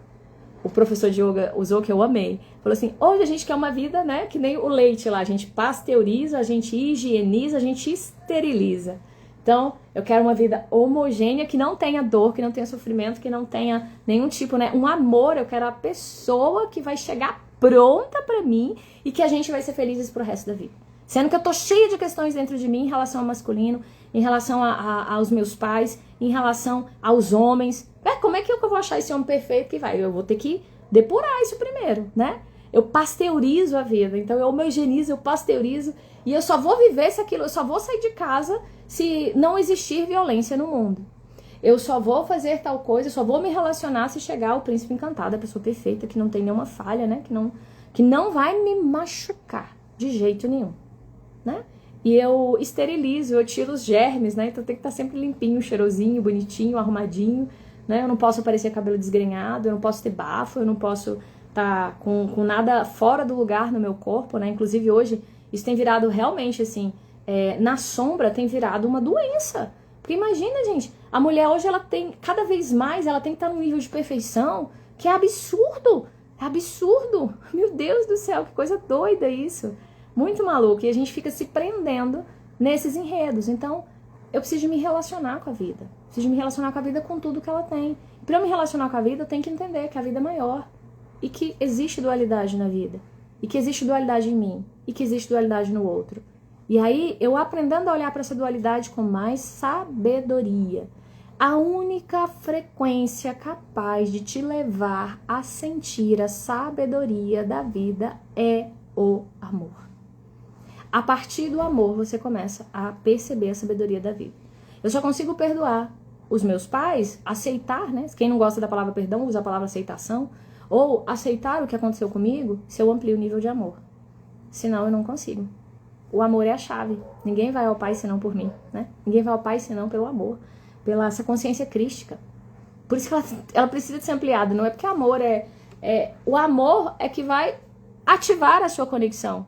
[SPEAKER 1] professor de yoga usou, que eu amei. Falou assim, hoje a gente quer uma vida, né, que nem o leite lá. A gente pasteuriza, a gente higieniza, a gente esteriliza. Então, eu quero uma vida homogênea, que não tenha dor, que não tenha sofrimento, que não tenha nenhum tipo, né, um amor. Eu quero a pessoa que vai chegar pronta pra mim e que a gente vai ser felizes pro resto da vida. Sendo que eu tô cheia de questões dentro de mim em relação ao masculino, em relação aos meus pais, em relação aos homens. Como é que eu vou achar esse homem perfeito que vai? Eu vou ter que depurar isso primeiro, né? Eu pasteurizo a vida, então eu homogeneizo, eu pasteurizo, e eu só vou viver se aquilo, eu só vou sair de casa se não existir violência no mundo. Eu só vou fazer tal coisa, eu só vou me relacionar se chegar o príncipe encantado, a pessoa perfeita, que não tem nenhuma falha, né? Que não vai me machucar de jeito nenhum, né? E eu esterilizo, eu tiro os germes, né? Então tem que estar sempre limpinho, cheirosinho, bonitinho, arrumadinho, né? Eu não posso parecer cabelo desgrenhado, eu não posso ter bafo, eu não posso estar com nada fora do lugar no meu corpo, né? Inclusive hoje, isso tem virado realmente, assim, na sombra tem virado uma doença. Porque imagina, gente, a mulher hoje, ela tem, cada vez mais, ela tem que estar num nível de perfeição que é absurdo. É absurdo. Meu Deus do céu, que coisa doida isso. Muito maluco. E a gente fica se prendendo nesses enredos. Então, eu preciso de me relacionar com a vida. Preciso de me relacionar com a vida com tudo que ela tem. E para eu me relacionar com a vida, eu tenho que entender que a vida é maior. E que existe dualidade na vida. E que existe dualidade em mim. E que existe dualidade no outro. E aí, eu aprendendo a olhar para essa dualidade com mais sabedoria. A única frequência capaz de te levar a sentir a sabedoria da vida é o amor. A partir do amor, você começa a perceber a sabedoria da vida. Eu só consigo perdoar os meus pais, aceitar, né? Quem não gosta da palavra perdão, usa a palavra aceitação. Ou aceitar o que aconteceu comigo, se eu amplio o nível de amor. Senão, eu não consigo. O amor é a chave. Ninguém vai ao Pai senão por mim, né? Ninguém vai ao Pai senão pelo amor. Pela essa consciência crística. Por isso que ela precisa de ser ampliada. Não é porque amor o amor é que vai ativar a sua conexão.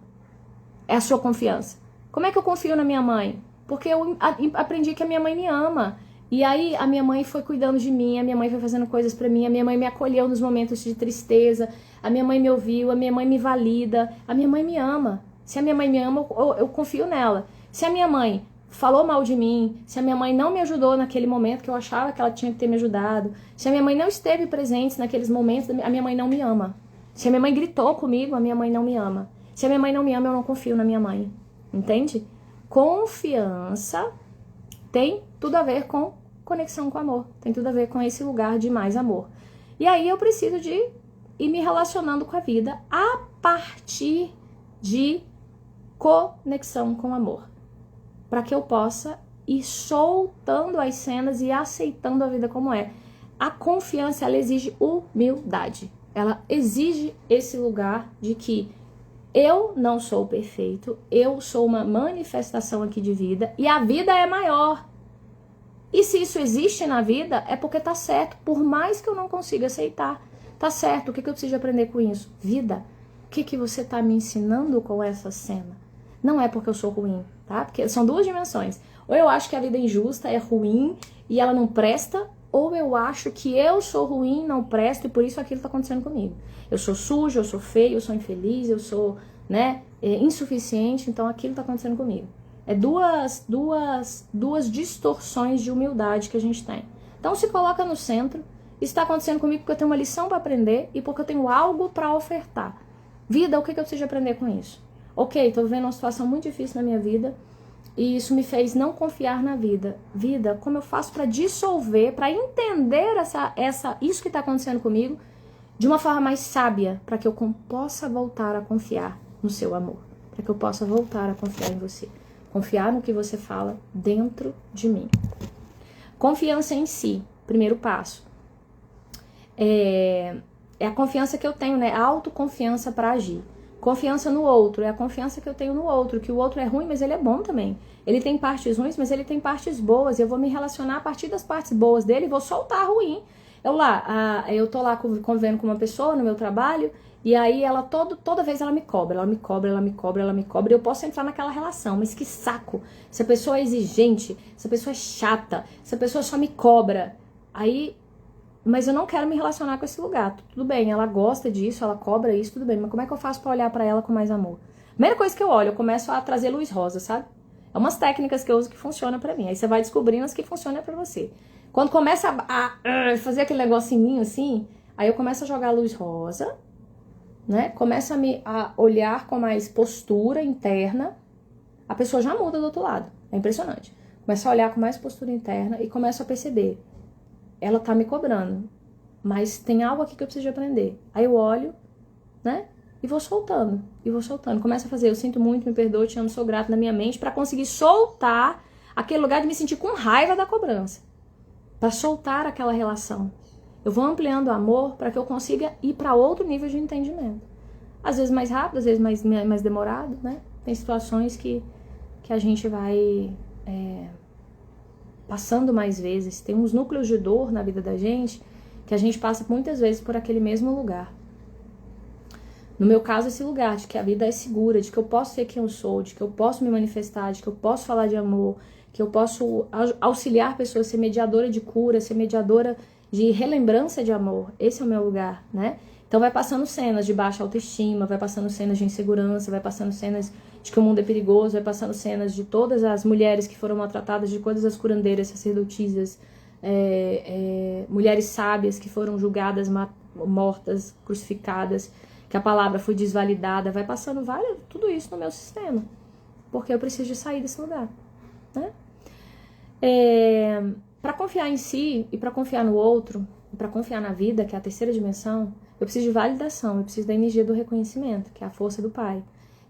[SPEAKER 1] É a sua confiança. Como é que eu confio na minha mãe? Porque eu aprendi que a minha mãe me ama. E aí a minha mãe foi cuidando de mim, a minha mãe foi fazendo coisas pra mim, a minha mãe me acolheu nos momentos de tristeza, a minha mãe me ouviu, a minha mãe me valida, a minha mãe me ama. Se a minha mãe me ama, eu confio nela. Se a minha mãe falou mal de mim, se a minha mãe não me ajudou naquele momento que eu achava que ela tinha que ter me ajudado, se a minha mãe não esteve presente naqueles momentos, a minha mãe não me ama. Se a minha mãe gritou comigo, a minha mãe não me ama. Se a minha mãe não me ama, eu não confio na minha mãe. Entende? Confiança tem tudo a ver com conexão com amor. Tem tudo a ver com esse lugar de mais amor. E aí eu preciso de ir me relacionando com a vida a partir de conexão com amor. Para que eu possa ir soltando as cenas e aceitando a vida como é. A confiança, ela exige humildade. Ela exige esse lugar de que eu não sou perfeito, eu sou uma manifestação aqui de vida e a vida é maior. E se isso existe na vida, é porque tá certo, por mais que eu não consiga aceitar. Tá certo, o que eu preciso aprender com isso? Vida, o que você tá me ensinando com essa cena? Não é porque eu sou ruim, tá? Porque são duas dimensões. Ou eu acho que a vida é injusta, é ruim e ela não presta, ou eu acho que eu sou ruim, não presto e por isso aquilo tá acontecendo comigo. Eu sou sujo, eu sou feio, eu sou infeliz, eu sou, insuficiente, então aquilo tá acontecendo comigo. É duas distorções de humildade que a gente tem. Então se coloca no centro. Isso está acontecendo comigo porque eu tenho uma lição para aprender e porque eu tenho algo para ofertar. Vida, o que eu preciso aprender com isso? Ok, estou vivendo uma situação muito difícil na minha vida e isso me fez não confiar na vida. Vida, como eu faço para dissolver, para entender isso que está acontecendo comigo de uma forma mais sábia, para que eu possa voltar a confiar no seu amor, para que eu possa voltar a confiar em você. Confiar no que você fala dentro de mim. Confiança em si, primeiro passo. É a confiança que eu tenho, né? A autoconfiança para agir. Confiança no outro, é a confiança que eu tenho no outro, que o outro é ruim, mas ele é bom também. Ele tem partes ruins, mas ele tem partes boas. Eu vou me relacionar a partir das partes boas dele e vou soltar ruim. Eu tô lá convivendo com uma pessoa no meu trabalho, e aí ela toda vez ela me cobra, e eu posso entrar naquela relação, mas que saco. Essa pessoa é exigente, essa pessoa é chata, essa pessoa só me cobra. Mas eu não quero me relacionar com esse lugar. Tudo bem, ela gosta disso, ela cobra isso, tudo bem, mas como é que eu faço pra olhar pra ela com mais amor? Primeira coisa que eu olho, eu começo a trazer luz rosa, sabe? É umas técnicas que eu uso que funcionam pra mim. Aí você vai descobrindo as que funcionam pra você. Quando começa a fazer aquele negocinho assim, aí eu começo a jogar luz rosa, né? Começa a olhar com mais postura interna, a pessoa já muda do outro lado. É impressionante. Começa a olhar com mais postura interna e começa a perceber. Ela tá me cobrando, mas tem algo aqui que eu preciso de aprender. Aí eu olho, né? E vou soltando. Começa a fazer, eu sinto muito, me perdoe, te amo, sou grato na minha mente, pra conseguir soltar aquele lugar de me sentir com raiva da cobrança. Pra soltar aquela relação. Eu vou ampliando o amor para que eu consiga ir para outro nível de entendimento. Às vezes mais rápido, às vezes mais demorado, né? Tem situações que a gente vai passando mais vezes. Tem uns núcleos de dor na vida da gente que a gente passa muitas vezes por aquele mesmo lugar. No meu caso, esse lugar de que a vida é segura, de que eu posso ser quem eu sou, de que eu posso me manifestar, de que eu posso falar de amor, que eu posso auxiliar pessoas, ser mediadora de cura, ser mediadora de relembrança de amor. Esse é o meu lugar, né? Então vai passando cenas de baixa autoestima, vai passando cenas de insegurança, vai passando cenas de que o mundo é perigoso, vai passando cenas de todas as mulheres que foram maltratadas, de todas as curandeiras, sacerdotisas, mulheres sábias que foram julgadas, mortas, crucificadas, que a palavra foi desvalidada, vai passando tudo isso no meu sistema, porque eu preciso de sair desse lugar, né? Para confiar em si e para confiar no outro, para confiar na vida, que é a terceira dimensão, eu preciso de validação, eu preciso da energia do reconhecimento, que é a força do pai.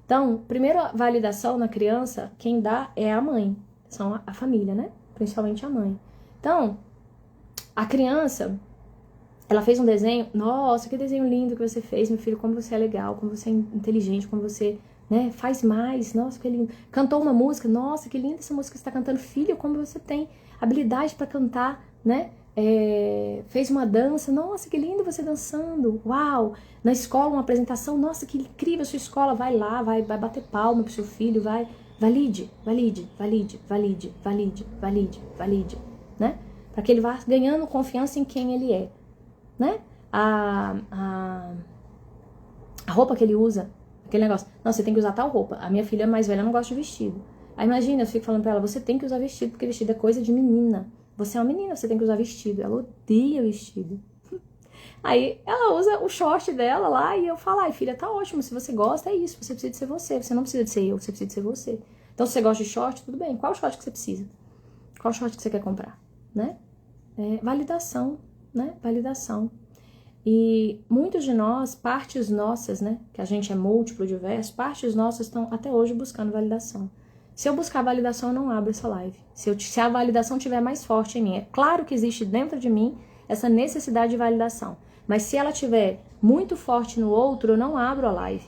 [SPEAKER 1] Então, primeira validação na criança, quem dá é a mãe, são a família, né? Principalmente a mãe. Então, a criança, ela fez um desenho, nossa, que desenho lindo que você fez, meu filho, como você é legal, como você é inteligente, como você, né, faz mais, nossa, que lindo. Cantou uma música, nossa, que linda essa música que você está cantando, filho, como você tem habilidade para cantar, né? Fez uma dança, nossa, que lindo você dançando, uau. Na escola, uma apresentação, nossa, que incrível a sua escola, vai lá, vai bater palma pro seu filho, vai, valide, né? Para que ele vá ganhando confiança em quem ele é, né? A roupa que ele usa, aquele negócio, não, você tem que usar tal roupa. A minha filha mais velha não gosta de vestido. Aí imagina, eu fico falando pra ela, você tem que usar vestido, porque vestido é coisa de menina. Você é uma menina, você tem que usar vestido. Ela odeia vestido. Aí ela usa o short dela lá e eu falo, ai filha, tá ótimo, se você gosta, é isso, você precisa de ser você não precisa de ser eu, você precisa de ser você. Então se você gosta de short, tudo bem, qual short que você precisa? Qual short que você quer comprar, né? Validação, né? Validação. E muitos de nós, partes nossas, né? Que a gente é múltiplo, diverso, partes nossas estão até hoje buscando validação. Se eu buscar validação, eu não abro essa live. Se a validação estiver mais forte em mim. É claro que existe dentro de mim essa necessidade de validação. Mas se ela estiver muito forte no outro, eu não abro a live.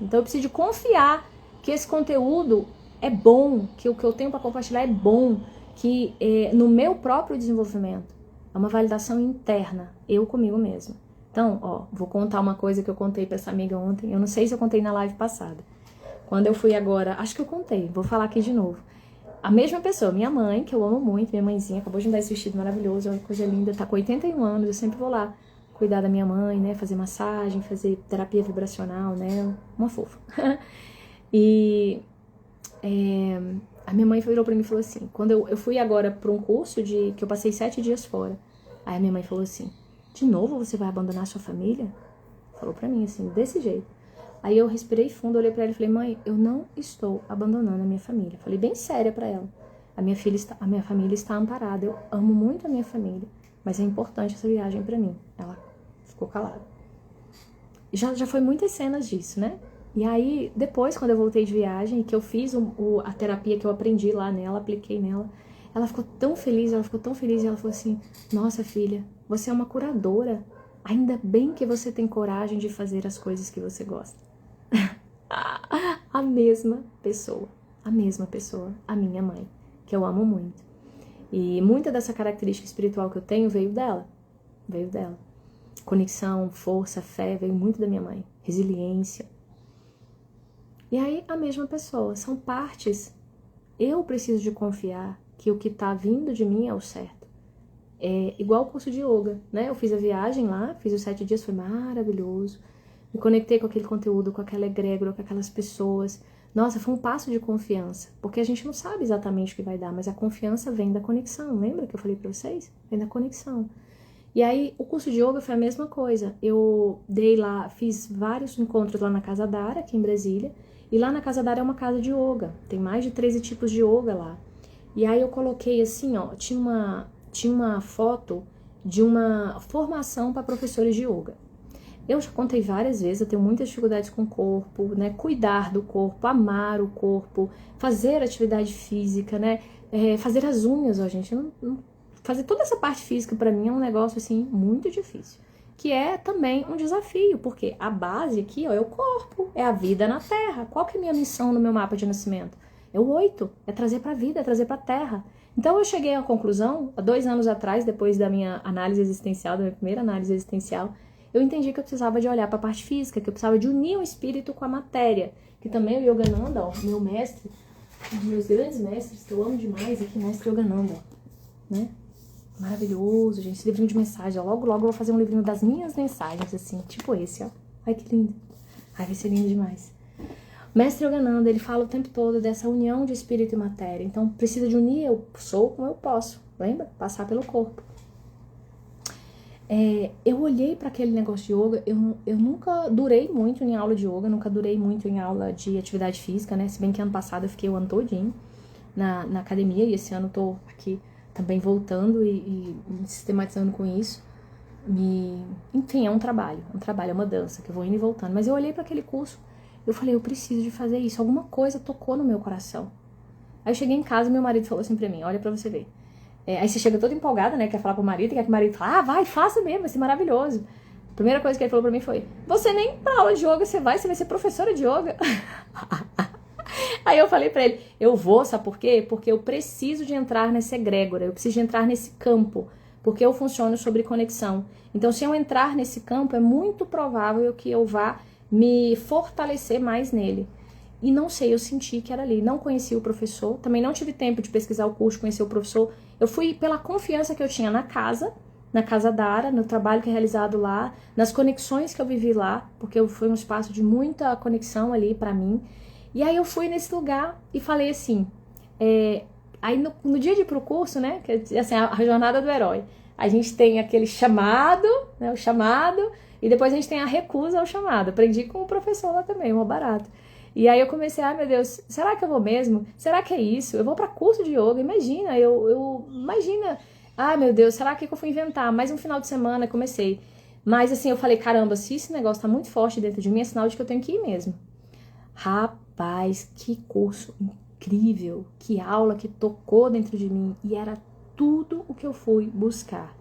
[SPEAKER 1] Então eu preciso de confiar que esse conteúdo é bom, que o que eu tenho para compartilhar é bom, que no meu próprio desenvolvimento é uma validação interna, eu comigo mesma. Então, vou contar uma coisa que eu contei para essa amiga ontem. Eu não sei se eu contei na live passada. Quando eu fui agora, acho que eu contei, vou falar aqui de novo. A mesma pessoa, minha mãe, que eu amo muito, minha mãezinha, acabou de me dar esse vestido maravilhoso, uma coisa linda, tá com 81 anos, eu sempre vou lá cuidar da minha mãe, né, fazer massagem, fazer terapia vibracional nela, uma fofa. E a minha mãe virou pra mim e falou assim, quando eu fui agora pra um curso que eu passei 7 dias fora, aí a minha mãe falou assim, de novo você vai abandonar sua família? Falou pra mim assim, desse jeito. Aí eu respirei fundo, olhei pra ela e falei, mãe, eu não estou abandonando a minha família. Falei bem séria pra ela. A minha família está amparada, eu amo muito a minha família, mas é importante essa viagem pra mim. Ela ficou calada. Já foi muitas cenas disso, né? E aí, depois, quando eu voltei de viagem, que eu fiz a terapia que eu aprendi lá nela, apliquei nela, ela ficou tão feliz, e ela falou assim, nossa filha, você é uma curadora, ainda bem que você tem coragem de fazer as coisas que você gosta. A mesma pessoa, a minha mãe, que eu amo muito. E muita dessa característica espiritual que eu tenho veio dela. Conexão, força, fé, veio muito da minha mãe. Resiliência. E aí, a mesma pessoa, são partes. Eu preciso de confiar que o que tá vindo de mim é o certo. É igual o curso de yoga, né? Eu fiz a viagem lá, fiz os 7 dias, foi maravilhoso. Me conectei com aquele conteúdo, com aquela egrégora, com aquelas pessoas. Nossa, foi um passo de confiança. Porque a gente não sabe exatamente o que vai dar, mas a confiança vem da conexão. Lembra que eu falei pra vocês? Vem da conexão. E aí, o curso de yoga foi a mesma coisa. Eu fiz vários encontros lá na Casa Dara, aqui em Brasília. E lá na Casa Dara é uma casa de yoga. Tem mais de 13 tipos de yoga lá. E aí eu coloquei assim, tinha uma foto de uma formação para professores de yoga. Eu já contei várias vezes, eu tenho muitas dificuldades com o corpo, né? Cuidar do corpo, amar o corpo, fazer atividade física, né? Fazer as unhas, gente. Fazer toda essa parte física para mim é um negócio assim muito difícil. Que é também um desafio, porque a base aqui é o corpo, é a vida na Terra. Qual que é a minha missão no meu mapa de nascimento? É o 8, é trazer para a vida, é trazer para a Terra. Então eu cheguei à conclusão, há 2 anos atrás, depois da minha análise existencial, da minha primeira análise existencial, eu entendi que eu precisava de olhar para a parte física, que eu precisava de unir o espírito com a matéria. Que também o Yogananda, meu mestre, um dos meus grandes mestres, que eu amo demais, aqui, mestre Yogananda, né? Maravilhoso, gente, esse livrinho de mensagem, logo eu vou fazer um livrinho das minhas mensagens, assim, tipo esse, Ai, que lindo. Ai, vai ser lindo demais. O mestre Yogananda, ele fala o tempo todo dessa união de espírito e matéria, então precisa de unir, eu sou como eu posso, lembra? Passar pelo corpo. Eu olhei para aquele negócio de yoga, eu nunca durei muito em aula de yoga, nunca durei muito em aula de atividade física, né? Se bem que ano passado eu fiquei o ano todinho na academia, e esse ano eu tô aqui também voltando e me sistematizando com isso. Enfim, é um trabalho, é uma dança que eu vou indo e voltando. Mas eu olhei para aquele curso, eu falei, eu preciso de fazer isso, alguma coisa tocou no meu coração. Aí eu cheguei em casa e meu marido falou assim pra mim, olha pra você ver. Aí você chega toda empolgada, né, quer falar pro marido, quer que o marido fale, vai, faça mesmo, vai ser maravilhoso. A primeira coisa que ele falou pra mim foi, você nem pra aula de yoga você vai ser professora de yoga. Aí eu falei pra ele, eu vou, sabe por quê? Porque eu preciso de entrar nessa egrégora, eu preciso de entrar nesse campo, porque eu funciono sobre conexão. Então, se eu entrar nesse campo, é muito provável que eu vá me fortalecer mais nele. E não sei, eu senti que era ali. Não conheci o professor, também não tive tempo de pesquisar o curso, conhecer o professor. Eu fui pela confiança que eu tinha na Casa Dara, no trabalho que é realizado lá, nas conexões que eu vivi lá, porque foi um espaço de muita conexão ali pra mim. E aí eu fui nesse lugar e falei assim, aí no dia de ir pro curso, né, que é assim, a jornada do herói, a gente tem aquele chamado, né, o chamado, e depois a gente tem a recusa ao chamado. Aprendi com o professor lá também, um barato. E aí eu comecei, meu Deus, será que eu vou mesmo? Será que é isso? Eu vou pra curso de yoga, imagina, imagina, meu Deus, será que eu fui inventar? Mais um final de semana comecei. Mas assim, eu falei, caramba, se esse negócio tá muito forte dentro de mim, é sinal de que eu tenho que ir mesmo. Rapaz, que curso incrível, que aula que tocou dentro de mim, e era tudo o que eu fui buscar.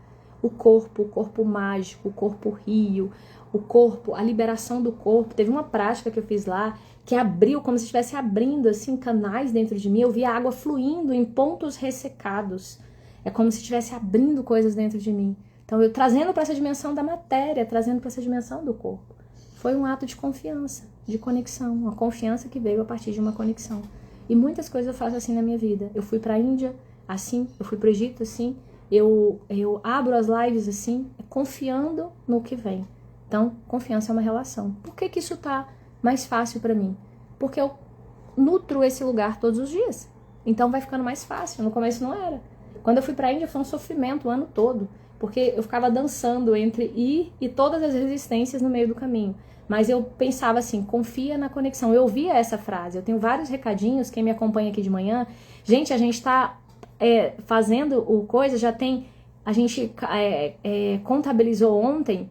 [SPEAKER 1] o corpo mágico, o corpo rio, o corpo, a liberação do corpo. Teve uma prática que eu fiz lá que abriu, como se estivesse abrindo assim canais dentro de mim. Eu via água fluindo em pontos ressecados. É como se estivesse abrindo coisas dentro de mim. Então eu trazendo para essa dimensão da matéria, trazendo para essa dimensão do corpo. Foi um ato de confiança, de conexão, uma confiança que veio a partir de uma conexão. E muitas coisas eu faço assim na minha vida. Eu fui para a Índia assim, eu fui para o Egito assim, eu abro as lives assim, confiando no que vem. Então, confiança é uma relação. Por que que isso tá mais fácil para mim? Porque eu nutro esse lugar todos os dias. Então vai ficando mais fácil. No começo não era. Quando eu fui para a Índia foi um sofrimento o ano todo, porque eu ficava dançando entre ir e todas as resistências no meio do caminho. Mas eu pensava assim, confia na conexão. Eu ouvia essa frase. Eu tenho vários recadinhos, quem me acompanha aqui de manhã. Gente, a gente tá fazendo o coisa, já tem... A gente contabilizou ontem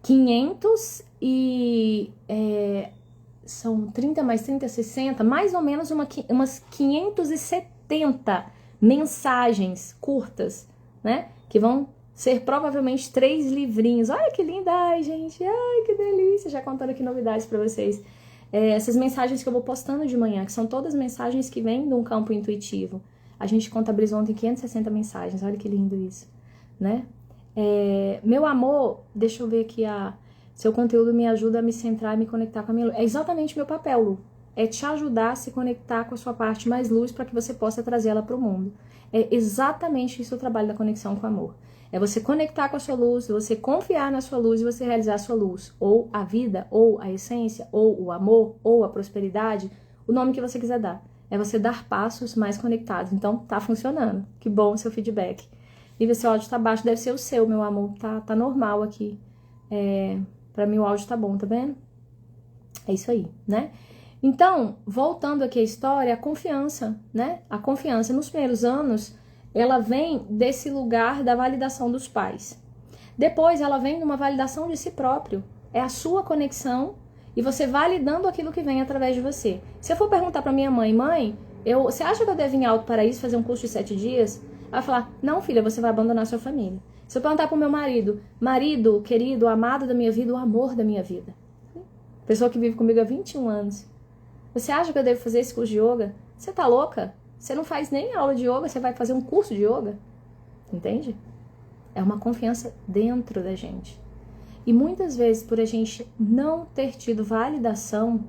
[SPEAKER 1] 500 e... são 30 mais 30, 60, mais ou menos umas 570 mensagens curtas, né? Que vão ser provavelmente 3 livrinhos. Olha que linda, ai gente, ai que delícia. Já contando aqui novidades para vocês. Essas mensagens que eu vou postando de manhã, que são todas mensagens que vêm de um campo intuitivo. A gente contabilizou ontem 560 mensagens, olha que lindo isso, né? Meu amor, deixa eu ver aqui, seu conteúdo me ajuda a me centrar e me conectar com a minha luz. É exatamente meu papel, Lu. É te ajudar a se conectar com a sua parte mais luz para que você possa trazer ela para o mundo. É exatamente isso o trabalho da conexão com o amor. É você conectar com a sua luz, você confiar na sua luz e você realizar a sua luz. Ou a vida, ou a essência, ou o amor, ou a prosperidade, o nome que você quiser dar. É você dar passos mais conectados. Então, tá funcionando. Que bom o seu feedback. Lívia, seu áudio tá baixo, deve ser o seu, meu amor. Tá normal aqui. Pra mim o áudio tá bom, tá vendo? É isso aí, né? Então, voltando aqui à história, a confiança, né? A confiança nos primeiros anos, ela vem desse lugar da validação dos pais. Depois ela vem de uma validação de si próprio. É a sua conexão e você validando aquilo que vem através de você. Se eu for perguntar pra minha mãe, você acha que eu devo ir em Alto Paraíso fazer um curso de 7 dias? Ela vai falar, não filha, você vai abandonar sua família. Se eu perguntar pro meu marido, querido, amado da minha vida, o amor da minha vida. Pessoa que vive comigo há 21 anos. Você acha que eu devo fazer esse curso de yoga? Você tá louca? Você não faz nem aula de yoga, você vai fazer um curso de yoga? Entende? É uma confiança dentro da gente. E muitas vezes, por a gente não ter tido validação,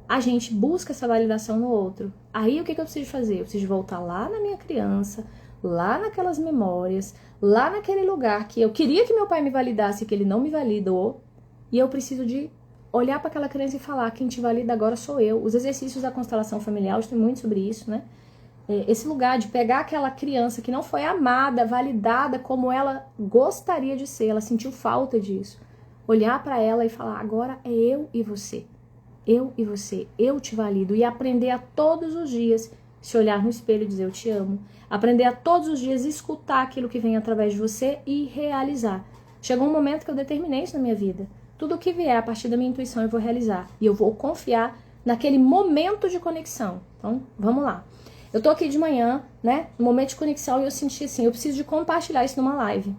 [SPEAKER 1] a gente busca essa validação no outro. Aí o que eu preciso fazer? Eu preciso voltar lá na minha criança, lá naquelas memórias, lá naquele lugar que eu queria que meu pai me validasse e que ele não me validou. E eu preciso de olhar para aquela criança e falar, quem te valida agora sou eu. Os exercícios da constelação familiar, eu tenho muito sobre isso, né? Esse lugar de pegar aquela criança que não foi amada, validada como ela gostaria de ser, ela sentiu falta disso. Olhar para ela e falar, agora é eu e você. Eu e você, eu te valido. E aprender a todos os dias se olhar no espelho e dizer eu te amo. Aprender a todos os dias escutar aquilo que vem através de você e realizar. Chegou um momento que eu determinei isso na minha vida. Tudo o que vier a partir da minha intuição eu vou realizar. E eu vou confiar naquele momento de conexão. Então, vamos lá. Eu tô aqui de manhã, né, no momento de conexão, e eu senti assim, eu preciso de compartilhar isso numa live.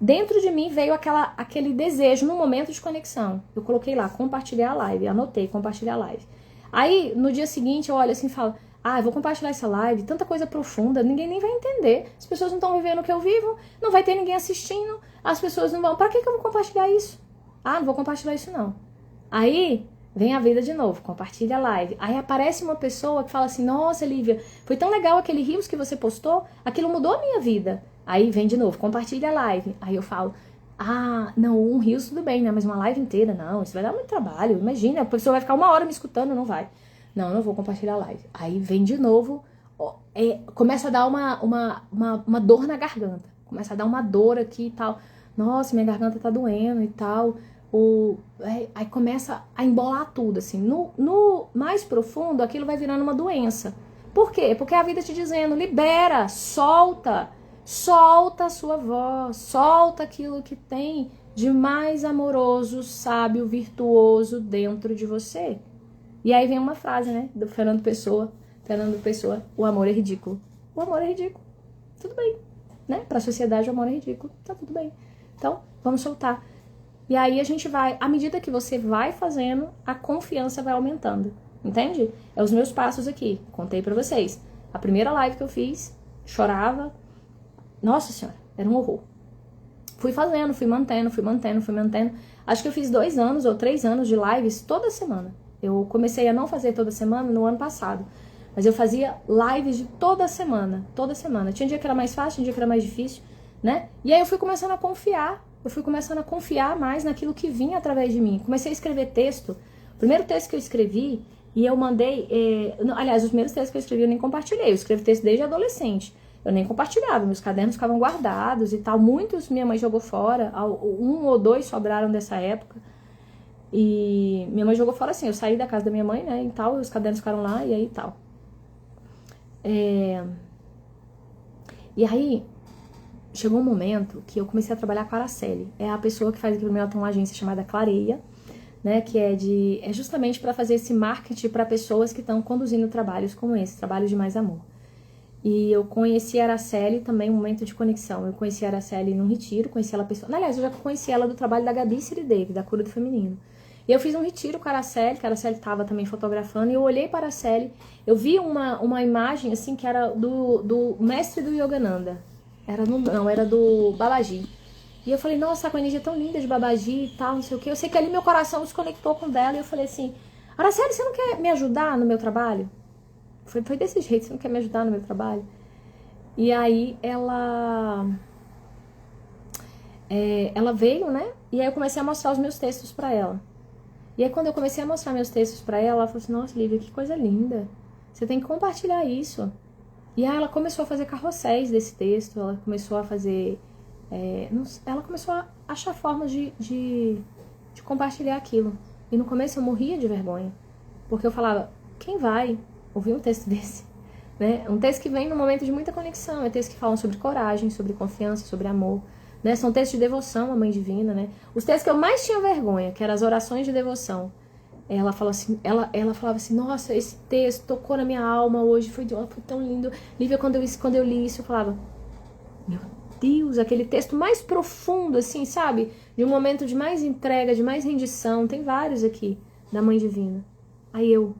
[SPEAKER 1] Dentro de mim veio aquele desejo no momento de conexão. Eu coloquei lá, compartilhar a live, anotei, compartilhar a live. Aí, no dia seguinte, eu olho assim e falo, eu vou compartilhar essa live, tanta coisa profunda, ninguém nem vai entender. As pessoas não estão vivendo o que eu vivo, não vai ter ninguém assistindo, as pessoas não vão... Pra que eu vou compartilhar isso? Não vou compartilhar isso não. Aí... vem a vida de novo, compartilha a live. Aí aparece uma pessoa que fala assim, nossa, Lívia, foi tão legal aquele Reels que você postou, aquilo mudou a minha vida. Aí vem de novo, compartilha a live. Aí eu falo, não, um Reels tudo bem, né? Mas uma live inteira, não, isso vai dar muito trabalho. Imagina, a pessoa vai ficar 1 hora me escutando, não vai. Não, eu não vou compartilhar a live. Aí vem de novo, começa a dar uma dor na garganta. Começa a dar uma dor aqui e tal. Nossa, minha garganta tá doendo e tal. Aí começa a embolar tudo, assim. No mais profundo, aquilo vai virando uma doença. Por quê? Porque a vida te dizendo, libera, solta a sua voz, solta aquilo que tem de mais amoroso, sábio, virtuoso dentro de você. E aí vem uma frase, né, do Fernando Pessoa, o amor é ridículo. O amor é ridículo. Tudo bem, né? Pra sociedade o amor é ridículo, tá tudo bem. Então, vamos soltar. E aí a gente vai, à medida que você vai fazendo, a confiança vai aumentando, entende? É os meus passos aqui, contei pra vocês. A primeira live que eu fiz, chorava, nossa senhora, era um horror. Fui fazendo, fui mantendo. Acho que eu fiz 2 anos ou 3 anos de lives toda semana. Eu comecei a não fazer toda semana no ano passado, mas eu fazia lives de toda semana. Tinha dia que era mais fácil, tinha dia que era mais difícil, né? E aí eu fui começando a confiar mais naquilo que vinha através de mim. Comecei a escrever texto. O primeiro texto que eu escrevi, e eu mandei... aliás, os primeiros textos que eu escrevi eu nem compartilhei. Eu escrevo texto desde adolescente. Eu nem compartilhava, meus cadernos ficavam guardados e tal. Muitos minha mãe jogou fora, 1 ou 2 sobraram dessa época. E minha mãe jogou fora assim, eu saí da casa da minha mãe, né, e tal, os cadernos ficaram lá, e aí tal. E aí, chegou um momento que eu comecei a trabalhar com a Araceli. É a pessoa que faz aqui no meu, tem uma agência chamada Clareia, né, que é justamente para fazer esse marketing para pessoas que estão conduzindo trabalhos como esse, trabalhos de mais amor. E eu conheci a Araceli também, um momento de conexão. Eu conheci a Araceli num retiro, conheci ela pessoal. Aliás, eu já conheci ela do trabalho da Gabi Siridevi, da Cura do Feminino. E eu fiz um retiro com a Araceli, que a Araceli estava também fotografando, e eu olhei para a Araceli, eu vi uma imagem, assim, que era do mestre do Yogananda. Era do Babaji. E eu falei, nossa, com a energia tão linda de Babaji e tal, não sei o quê. Eu sei que ali meu coração se conectou com o dela, e eu falei assim, Araceli, você não quer me ajudar no meu trabalho? Foi desse jeito, você não quer me ajudar no meu trabalho? E aí ela veio, né? E aí eu comecei a mostrar os meus textos pra ela. E aí quando eu comecei a mostrar meus textos pra ela, ela falou assim, nossa, Lívia, que coisa linda. Você tem que compartilhar isso. E aí ela começou a fazer carrosséis desse texto, ela começou a fazer... ela começou a achar formas de compartilhar aquilo. E no começo eu morria de vergonha. Porque eu falava, quem vai ouvir um texto desse? Né? Um texto que vem num momento de muita conexão. É textos que falam sobre coragem, sobre confiança, sobre amor. Né? São textos de devoção à Mãe Divina. Né? Os textos que eu mais tinha vergonha, que eram as orações de devoção. Ela falou assim, ela falava assim, nossa, esse texto tocou na minha alma hoje, foi tão lindo. Lívia, quando eu li isso, eu falava, meu Deus, aquele texto mais profundo, assim, sabe? De um momento de mais entrega, de mais rendição. Tem vários aqui, da Mãe Divina. Aí eu,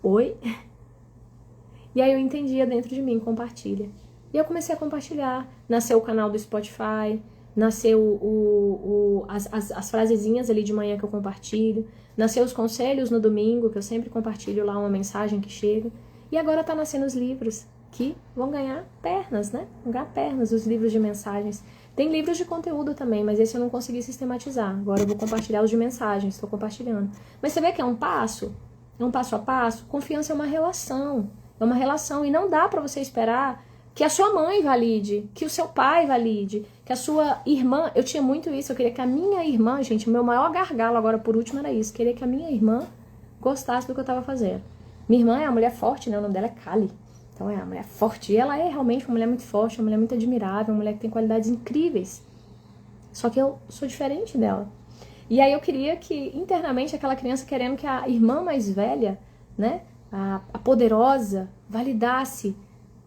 [SPEAKER 1] oi? E aí eu entendia dentro de mim, compartilha. E eu comecei a compartilhar. Nasceu o canal do Spotify, nasceu as frasezinhas ali de manhã que eu compartilho, nasceu os conselhos no domingo, que eu sempre compartilho lá uma mensagem que chega. E agora tá nascendo os livros, que vão ganhar pernas, né? Vão ganhar pernas, os livros de mensagens. Tem livros de conteúdo também, mas esse eu não consegui sistematizar. Agora eu vou compartilhar os de mensagens, estou compartilhando. Mas você vê que é um passo a passo. Confiança é uma relação. É uma relação e não dá pra você esperar que a sua mãe valide, que o seu pai valide, que a sua irmã... Eu tinha muito isso, eu queria que a minha irmã, gente, o meu maior gargalo agora por último era isso, queria que a minha irmã gostasse do que eu tava fazendo. Minha irmã é uma mulher forte, né? O nome dela é Kali. Então é uma mulher forte. E ela é realmente uma mulher muito forte, uma mulher muito admirável, uma mulher que tem qualidades incríveis. Só que eu sou diferente dela. E aí eu queria que, internamente, aquela criança querendo que a irmã mais velha, né? A poderosa, validasse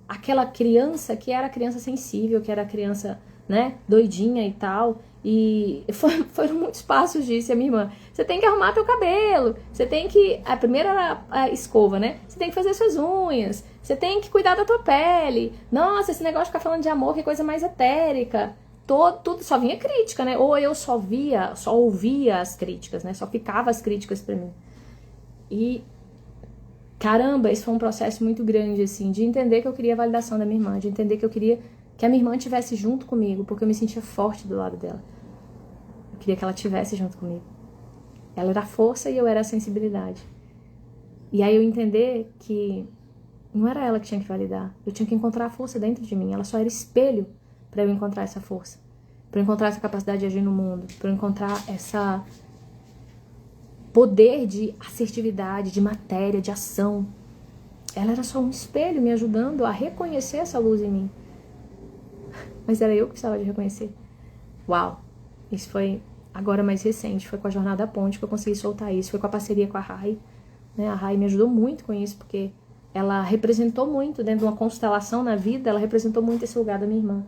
[SPEAKER 1] aquela criança que era a criança sensível, que era a criança, né, doidinha e tal. E foram muitos passos disso. E a minha irmã, você tem que arrumar teu cabelo, você tem que... A primeira era a escova, né? Você tem que fazer suas unhas, você tem que cuidar da tua pele. Nossa, esse negócio de ficar falando de amor, que coisa mais etérica. Tudo só vinha crítica, né? Ou eu só ouvia as críticas, né? Só ficava as críticas pra mim. E... caramba, esse foi um processo muito grande, assim, de entender que eu queria a validação da minha irmã, de entender que eu queria que a minha irmã estivesse junto comigo, porque eu me sentia forte do lado dela. Eu queria que ela estivesse junto comigo. Ela era a força e eu era a sensibilidade. E aí eu entender que não era ela que tinha que validar, eu tinha que encontrar a força dentro de mim, ela só era espelho para eu encontrar essa força, para eu encontrar essa capacidade de agir no mundo, para eu encontrar essa poder de assertividade, de matéria, de ação. Ela era só um espelho me ajudando a reconhecer essa luz em mim. Mas era eu que precisava de reconhecer. Uau! Isso foi agora mais recente, foi com a Jornada Ponte que eu consegui soltar isso, foi com a parceria com a Rai. Né? A Rai me ajudou muito com isso, porque ela representou muito, dentro de uma constelação na vida, ela representou muito esse lugar da minha irmã.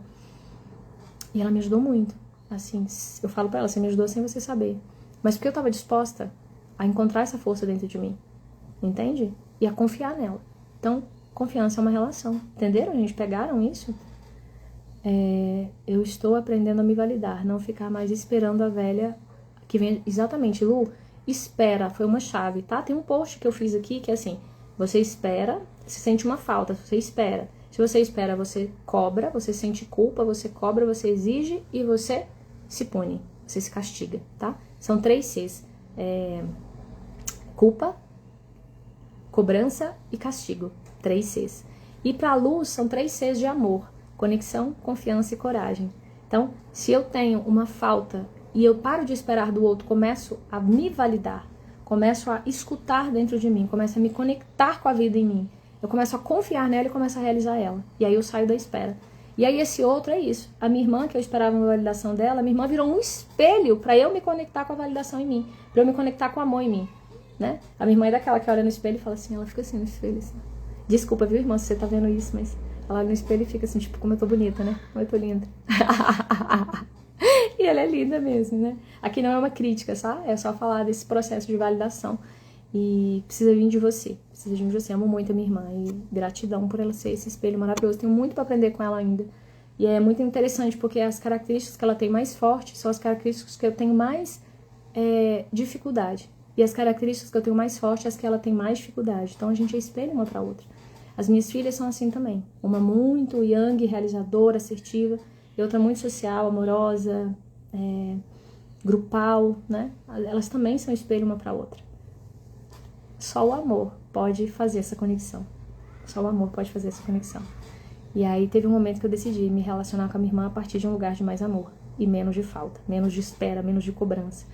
[SPEAKER 1] E ela me ajudou muito. Assim, eu falo pra ela, você me ajudou sem você saber. Mas porque eu tava disposta a encontrar essa força dentro de mim. Entende? E a confiar nela. Então, confiança é uma relação. Entenderam, gente? Pegaram isso? Eu estou aprendendo a me validar. Não ficar mais esperando a velha que vem... Exatamente, Lu. Espera, foi uma chave, tá? Tem um post que eu fiz aqui que é assim... Você espera, você sente uma falta, você espera. Se você espera, você cobra, você sente culpa, você cobra, você exige e você se pune. Você se castiga, tá? São 3 Cs. Culpa, cobrança e castigo. 3 Cs. E pra luz são 3 Cs de amor. Conexão, confiança e coragem. Então, se eu tenho uma falta e eu paro de esperar do outro, começo a me validar, começo a escutar dentro de mim, começo a me conectar com a vida em mim, eu começo a confiar nela e começo a realizar ela. E aí eu saio da espera. E aí esse outro é isso. A minha irmã, que eu esperava uma validação dela, a minha irmã virou um espelho para eu me conectar com a validação em mim, para eu me conectar com o amor em mim, né? A minha irmã é daquela que olha no espelho e fala assim, ela fica assim no espelho, assim. Desculpa, viu, irmã, se você tá vendo isso, mas ela olha no espelho e fica assim, tipo, como eu tô bonita, né? Como eu tô linda. E ela é linda mesmo, né? Aqui não é uma crítica, sabe? É só falar desse processo de validação. E precisa vir de você. Precisa vir de você. Amo muito a minha irmã. E gratidão por ela ser esse espelho maravilhoso. Tenho muito pra aprender com ela ainda. E é muito interessante, porque as características que ela tem mais fortes são as características que eu tenho mais dificuldade. E as características que eu tenho mais fortes são as que ela tem mais dificuldade. Então a gente é espelho uma pra outra. As minhas filhas são assim também. Uma muito yang, realizadora, assertiva. E outra muito social, amorosa, grupal, né? Elas também são espelho uma para outra. Só o amor pode fazer essa conexão. Só o amor pode fazer essa conexão. E aí teve um momento que eu decidi me relacionar com a minha irmã a partir de um lugar de mais amor. E menos de falta, menos de espera, menos de cobrança.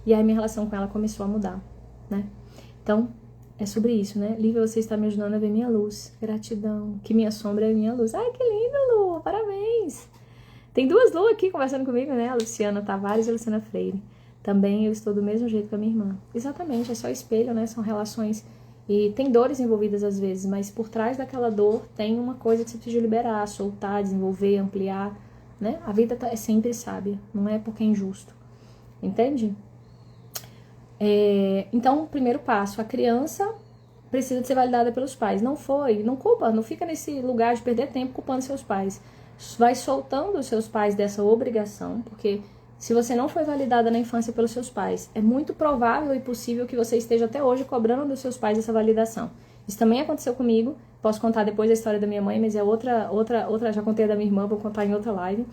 [SPEAKER 1] E aí minha relação com ela começou a mudar, né? Então, é sobre isso, né? Lívia, você está me ajudando a ver minha luz. Gratidão. Que minha sombra é minha luz. Ai, que lindo, Lu! Parabéns! Tem 2 Lu aqui conversando comigo, né? A Luciana Tavares e a Luciana Freire. Também eu estou do mesmo jeito que a minha irmã. Exatamente, é só espelho, né? São relações. E tem dores envolvidas às vezes, mas por trás daquela dor tem uma coisa que você precisa liberar, soltar, desenvolver, ampliar, né? A vida é sempre sábia, não é porque é injusto. Entende? Então, primeiro passo, a criança precisa de ser validada pelos pais. Não foi, não culpa, não fica nesse lugar de perder tempo culpando seus pais. Vai soltando os seus pais dessa obrigação, porque se você não foi validada na infância pelos seus pais, é muito provável e possível que você esteja até hoje cobrando dos seus pais essa validação. Isso também aconteceu comigo, posso contar depois a história da minha mãe, mas é outra, já contei da minha irmã, vou contar em outra live.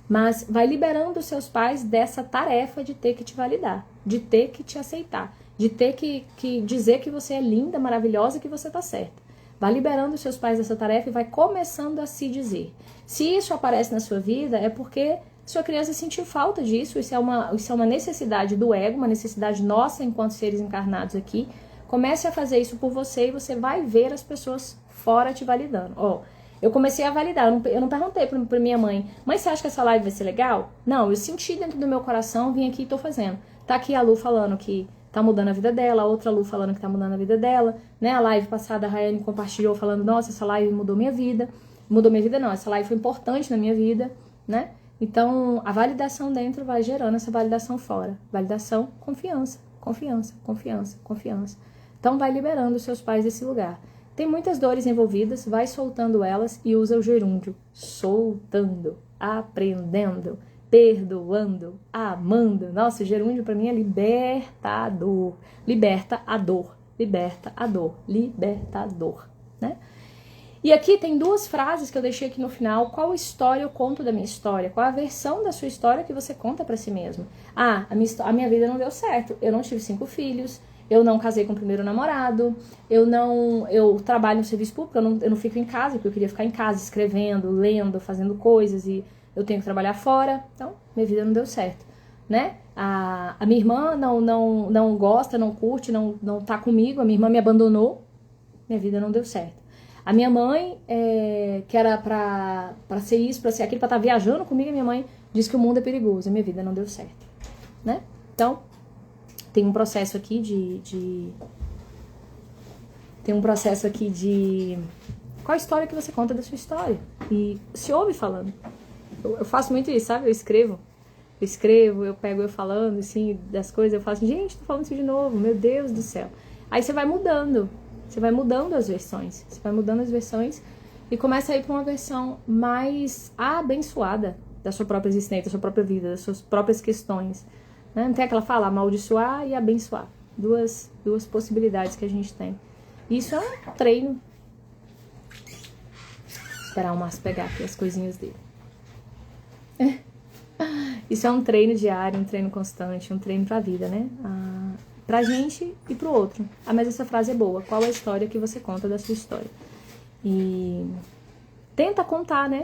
[SPEAKER 1] Mas vai liberando os seus pais dessa tarefa de ter que te validar, de ter que te aceitar, de ter que dizer que você é linda, maravilhosa e que você tá certa. Vai liberando os seus pais dessa tarefa e vai começando a se dizer. Se isso aparece na sua vida, é porque sua criança sentiu falta disso. Isso é uma necessidade do ego, uma necessidade nossa enquanto seres encarnados aqui. Comece a fazer isso por você e você vai ver as pessoas fora te validando. Eu comecei a validar, eu não perguntei pra minha mãe, você acha que essa live vai ser legal? Não, eu senti dentro do meu coração, vim aqui e tô fazendo. Tá aqui a Lu falando que tá mudando a vida dela, a outra Lu falando que tá mudando a vida dela, né? A live passada a Rayane compartilhou falando, nossa, essa live mudou minha vida. Mudou minha vida não, essa live foi importante na minha vida, né? Então, a validação dentro vai gerando essa validação fora. Validação, confiança, confiança, confiança, confiança. Então, vai liberando os seus pais desse lugar. Tem muitas dores envolvidas, vai soltando elas e usa o gerúndio. Soltando, aprendendo, perdoando, amando. Nossa, o gerúndio para mim é libertador. Liberta a dor, liberta a dor, libertador, né? E aqui tem 2 frases que eu deixei aqui no final. Qual história eu conto da minha história? Qual a versão da sua história que você conta pra si mesmo? A minha vida não deu certo. Eu não tive 5 filhos. Eu não casei com o primeiro namorado. Eu trabalho no serviço público. Eu não fico em casa, porque eu queria ficar em casa escrevendo, lendo, fazendo coisas. E eu tenho que trabalhar fora. Então, minha vida não deu certo, né? A minha irmã não gosta, não curte, não tá comigo. A minha irmã me abandonou. Minha vida não deu certo. A minha mãe, que era pra ser isso, pra ser aquilo, pra estar viajando comigo, a minha mãe disse que o mundo é perigoso. A minha vida não deu certo, né? Então, tem um processo aqui tem um processo aqui de qual a história que você conta da sua história. E se ouve falando. Eu faço muito isso, sabe? Eu escrevo, eu pego eu falando, assim, das coisas, eu falo assim, gente, tô falando isso de novo, meu Deus do céu. Aí você vai mudando as versões, e começa a ir para uma versão mais abençoada da sua própria existência, da sua própria vida, das suas próprias questões. Né? Não tem aquela fala, amaldiçoar e abençoar. Duas possibilidades que a gente tem. Isso é um treino. Vou esperar o Márcio pegar aqui as coisinhas dele. Isso é um treino diário, um treino constante, um treino pra vida, né? Pra gente e pro outro. Mas essa frase é boa. Qual é a história que você conta da sua história? E tenta contar, né?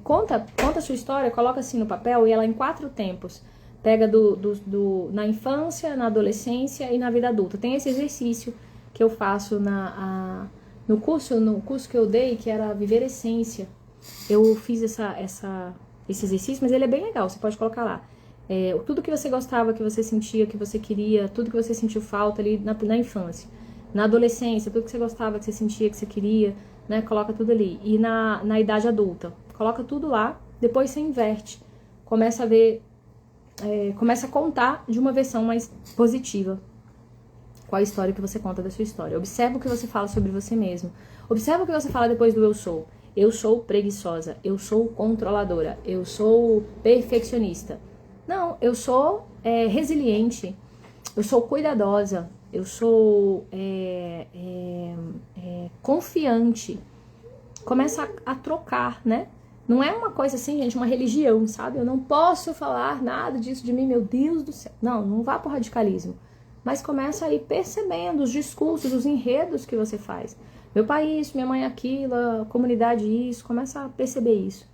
[SPEAKER 1] Conta a sua história, coloca assim no papel e ela em 4 tempos. Pega na infância, na adolescência e na vida adulta. Tem esse exercício que eu faço no curso que eu dei, que era Viver Essência. Eu fiz esse exercício, mas ele é bem legal, você pode colocar lá. Tudo que você gostava, que você sentia, que você queria, tudo que você sentiu falta ali na infância. Na adolescência, tudo que você gostava, que você sentia, que você queria, né? Coloca tudo ali. E na idade adulta, coloca tudo lá, depois você inverte. Começa a ver, começa a contar de uma versão mais positiva. Qual a história que você conta da sua história. Observa o que você fala sobre você mesmo. Observa o que você fala depois do eu sou. Eu sou preguiçosa, eu sou controladora, eu sou perfeccionista. Não, eu sou resiliente, eu sou cuidadosa, eu sou confiante. Começa a trocar, né? Não é uma coisa assim, gente, uma religião, sabe? Eu não posso falar nada disso de mim, meu Deus do céu. Não vá pro radicalismo. Mas começa a ir percebendo os discursos, os enredos que você faz. Meu pai isso, minha mãe aquilo, a comunidade isso, começa a perceber isso.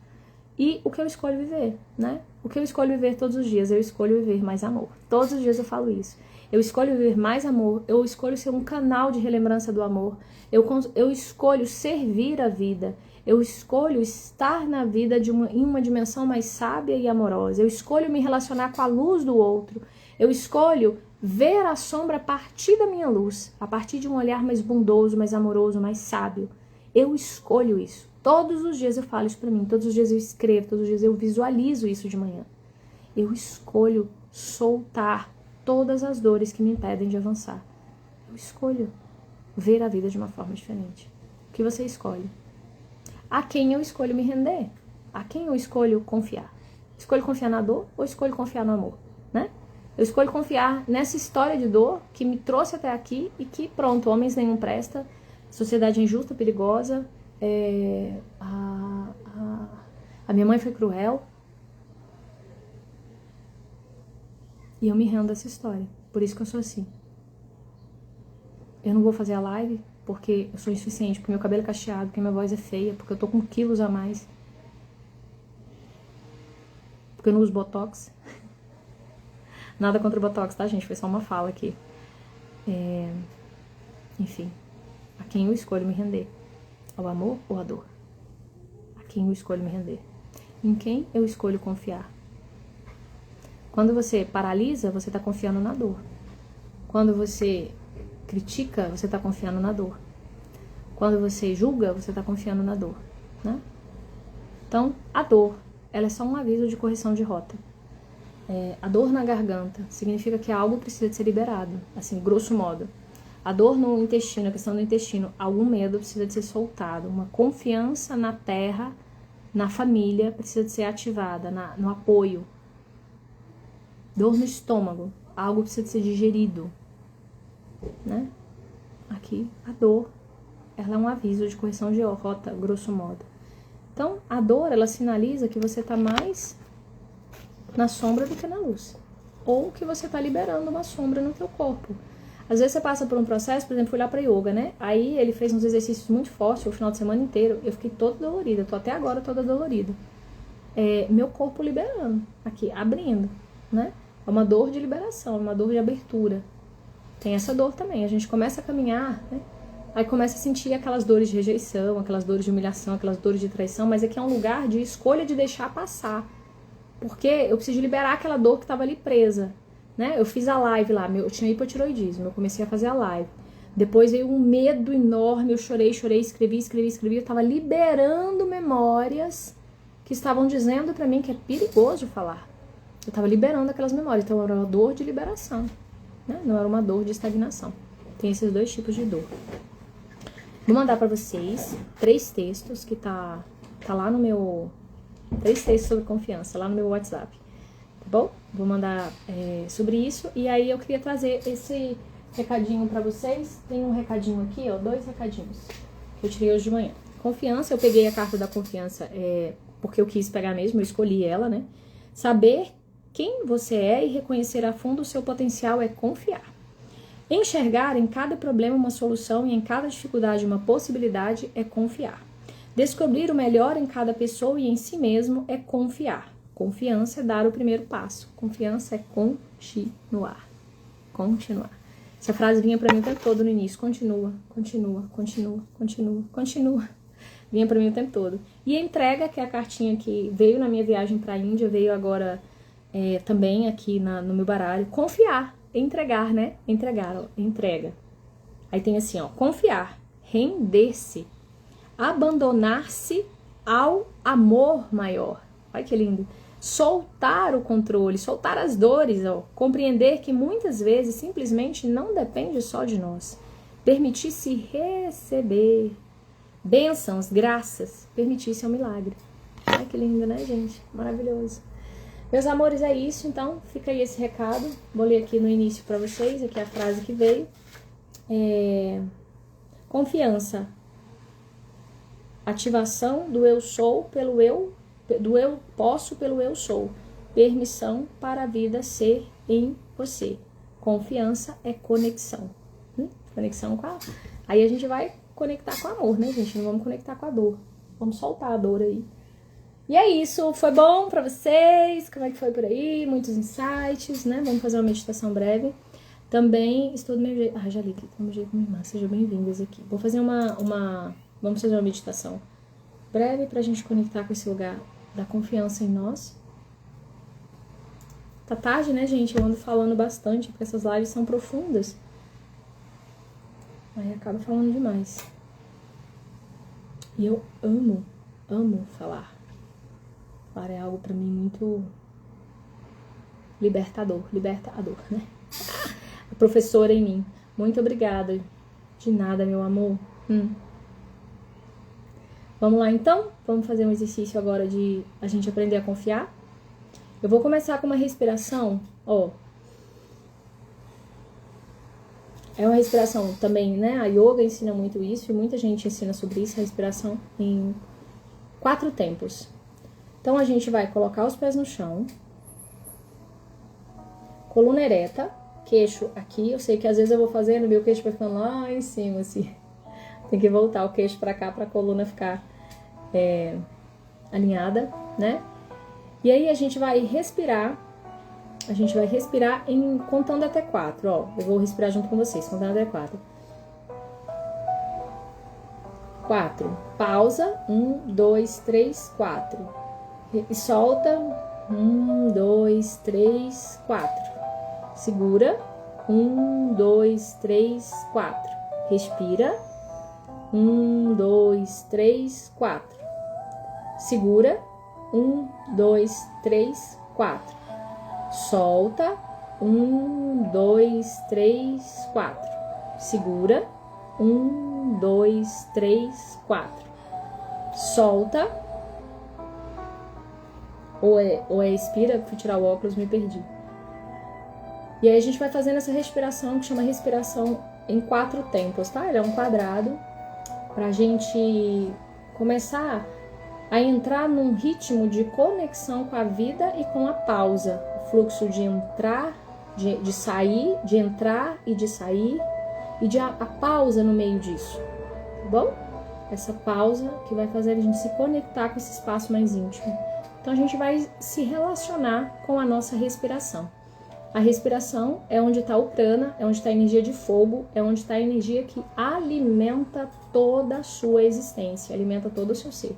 [SPEAKER 1] E o que eu escolho viver, né? O que eu escolho viver todos os dias? Eu escolho viver mais amor. Todos os dias eu falo isso. Eu escolho viver mais amor, eu escolho ser um canal de relembrança do amor, eu escolho servir a vida, eu escolho estar na vida em uma dimensão mais sábia e amorosa, eu escolho me relacionar com a luz do outro, eu escolho ver a sombra a partir da minha luz, a partir de um olhar mais bondoso, mais amoroso, mais sábio. Eu escolho isso. Todos os dias eu falo isso pra mim, todos os dias eu escrevo, todos os dias eu visualizo isso de manhã. Eu escolho soltar todas as dores que me impedem de avançar. Eu escolho ver a vida de uma forma diferente. O que você escolhe? A quem eu escolho me render? A quem eu escolho confiar? Escolho confiar na dor ou escolho confiar no amor? Né? Eu escolho confiar nessa história de dor que me trouxe até aqui e que, pronto, homens nenhum presta, sociedade injusta, perigosa, a minha mãe foi cruel. E eu me rendo a essa história. Por isso que eu sou assim. Eu não vou fazer a live porque eu sou insuficiente, porque meu cabelo é cacheado, porque minha voz é feia, porque eu tô com quilos a mais. Porque eu não uso botox. Nada contra o botox, tá, gente? Foi só uma fala aqui. Enfim. A quem eu escolho me render? Ao amor ou à dor? A quem eu escolho me render? Em quem eu escolho confiar? Quando você paralisa, você está confiando na dor. Quando você critica, você está confiando na dor. Quando você julga, você está confiando na dor, né? Então, a dor, ela é só um aviso de correção de rota. A dor na garganta significa que algo precisa de ser liberado, assim, grosso modo. A dor no intestino, a questão do intestino, algum medo precisa de ser soltado. Uma confiança na terra, na família, precisa de ser ativada, no apoio. Dor no estômago, algo precisa de ser digerido, né? Aqui, a dor, ela é um aviso de correção de rota, grosso modo. Então, a dor, ela sinaliza que você está mais na sombra do que na luz. Ou que você está liberando uma sombra no teu corpo. Às vezes você passa por um processo, por exemplo, fui lá para yoga, né? Aí ele fez uns exercícios muito fortes o final de semana inteiro. Eu fiquei toda dolorida, tô até agora toda dolorida. Meu corpo liberando, aqui, abrindo, né? É uma dor de liberação, uma dor de abertura. Tem essa dor também. A gente começa a caminhar, né? Aí começa a sentir aquelas dores de rejeição, aquelas dores de humilhação, aquelas dores de traição, mas aqui é um lugar de escolha de deixar passar. Porque eu preciso liberar aquela dor que estava ali presa, né? Eu fiz a live lá, eu tinha hipotiroidismo, eu comecei a fazer a live. Depois veio um medo enorme, eu chorei, escrevi. Eu tava liberando memórias que estavam dizendo pra mim que é perigoso falar. Eu tava liberando aquelas memórias, então era uma dor de liberação, né? Não era uma dor de estagnação. Tem esses dois tipos de dor. Vou mandar pra vocês 3 textos que tá lá no meu... 3 textos sobre confiança, lá no meu WhatsApp. Tá bom? Vou mandar sobre isso. E aí eu queria trazer esse recadinho pra vocês. Tem um recadinho aqui, ó, 2 recadinhos que eu tirei hoje de manhã. Confiança, eu peguei a carta da confiança porque eu quis pegar mesmo, eu escolhi ela, né? Saber quem você é e reconhecer a fundo o seu potencial é confiar. Enxergar em cada problema uma solução e em cada dificuldade uma possibilidade é confiar. Descobrir o melhor em cada pessoa e em si mesmo é confiar. Confiança é dar o primeiro passo. Confiança é continuar. Continuar. Essa frase vinha pra mim o tempo todo no início. Continua. Vinha pra mim o tempo todo. E a entrega, que é a cartinha que veio na minha viagem pra Índia, veio agora também aqui no meu baralho. Confiar. Entregar, né? Entregar, ó. Entrega. Aí tem assim, ó. Confiar. Render-se. Abandonar-se ao amor maior. Olha que lindo. Soltar o controle, soltar as dores, ó. Compreender que muitas vezes simplesmente não depende só de nós. Permitir-se receber bênçãos, graças, permitir-se é um milagre. Olha que lindo, né, gente? Maravilhoso. Meus amores, é isso, então fica aí esse recado. Vou ler aqui no início para vocês, aqui é a frase que veio. Confiança. Ativação do eu sou pelo eu, do eu posso pelo eu sou. Permissão para a vida ser em você. Confiança é conexão. Conexão com a... Aí a gente vai conectar com o amor, né, gente? Não vamos conectar com a dor. Vamos soltar a dor aí. E é isso. Foi bom pra vocês? Como é que foi por aí? Muitos insights, né? Vamos fazer uma meditação breve. Também estou do meu jeito... já li aqui. Do meu jeito, minha irmã. Sejam bem-vindas aqui. Vou fazer Vamos fazer uma meditação breve pra gente conectar com esse lugar da confiança em nós. Tá tarde, né, gente? Eu ando falando bastante, porque essas lives são profundas. Aí acaba falando demais. E eu amo falar. Falar é algo pra mim muito libertador, né? A professora em mim. Muito obrigada. De nada, meu amor. Vamos lá, então? Vamos fazer um exercício agora de a gente aprender a confiar. Eu vou começar com uma respiração, ó. É uma respiração também, né? A yoga ensina muito isso e muita gente ensina sobre isso, a respiração em 4 tempos. Então, a gente vai colocar os pés no chão, coluna ereta, queixo aqui. Eu sei que às vezes eu vou fazendo, meu queixo vai ficando lá em cima, assim. Tem que voltar o queixo pra cá, pra coluna ficar alinhada, né? E aí a gente vai respirar. A gente vai respirar contando até 4, ó. Eu vou respirar junto com vocês, contando até 4. 4. Pausa. 1, 2, 3, 4. E solta. 1, 2, 3, 4. Segura. 1, 2, 3, 4. Respira. 1, 2, 3, 4. Segura. 1, 2, 3, 4. Solta. 1, 2, 3, 4. Segura. 1, 2, 3, 4. Solta. Ou é expira, fui tirar o óculos, me perdi. E aí a gente vai fazendo essa respiração que chama respiração em 4 tempos, tá? Ele é um quadrado pra gente começar a entrar num ritmo de conexão com a vida e com a pausa. O fluxo de entrar, de sair, de entrar e de sair, e a pausa no meio disso, tá bom? Essa pausa que vai fazer a gente se conectar com esse espaço mais íntimo. Então a gente vai se relacionar com a nossa respiração. A respiração é onde está o prana, é onde está a energia de fogo, é onde está a energia que alimenta toda a sua existência, alimenta todo o seu ser.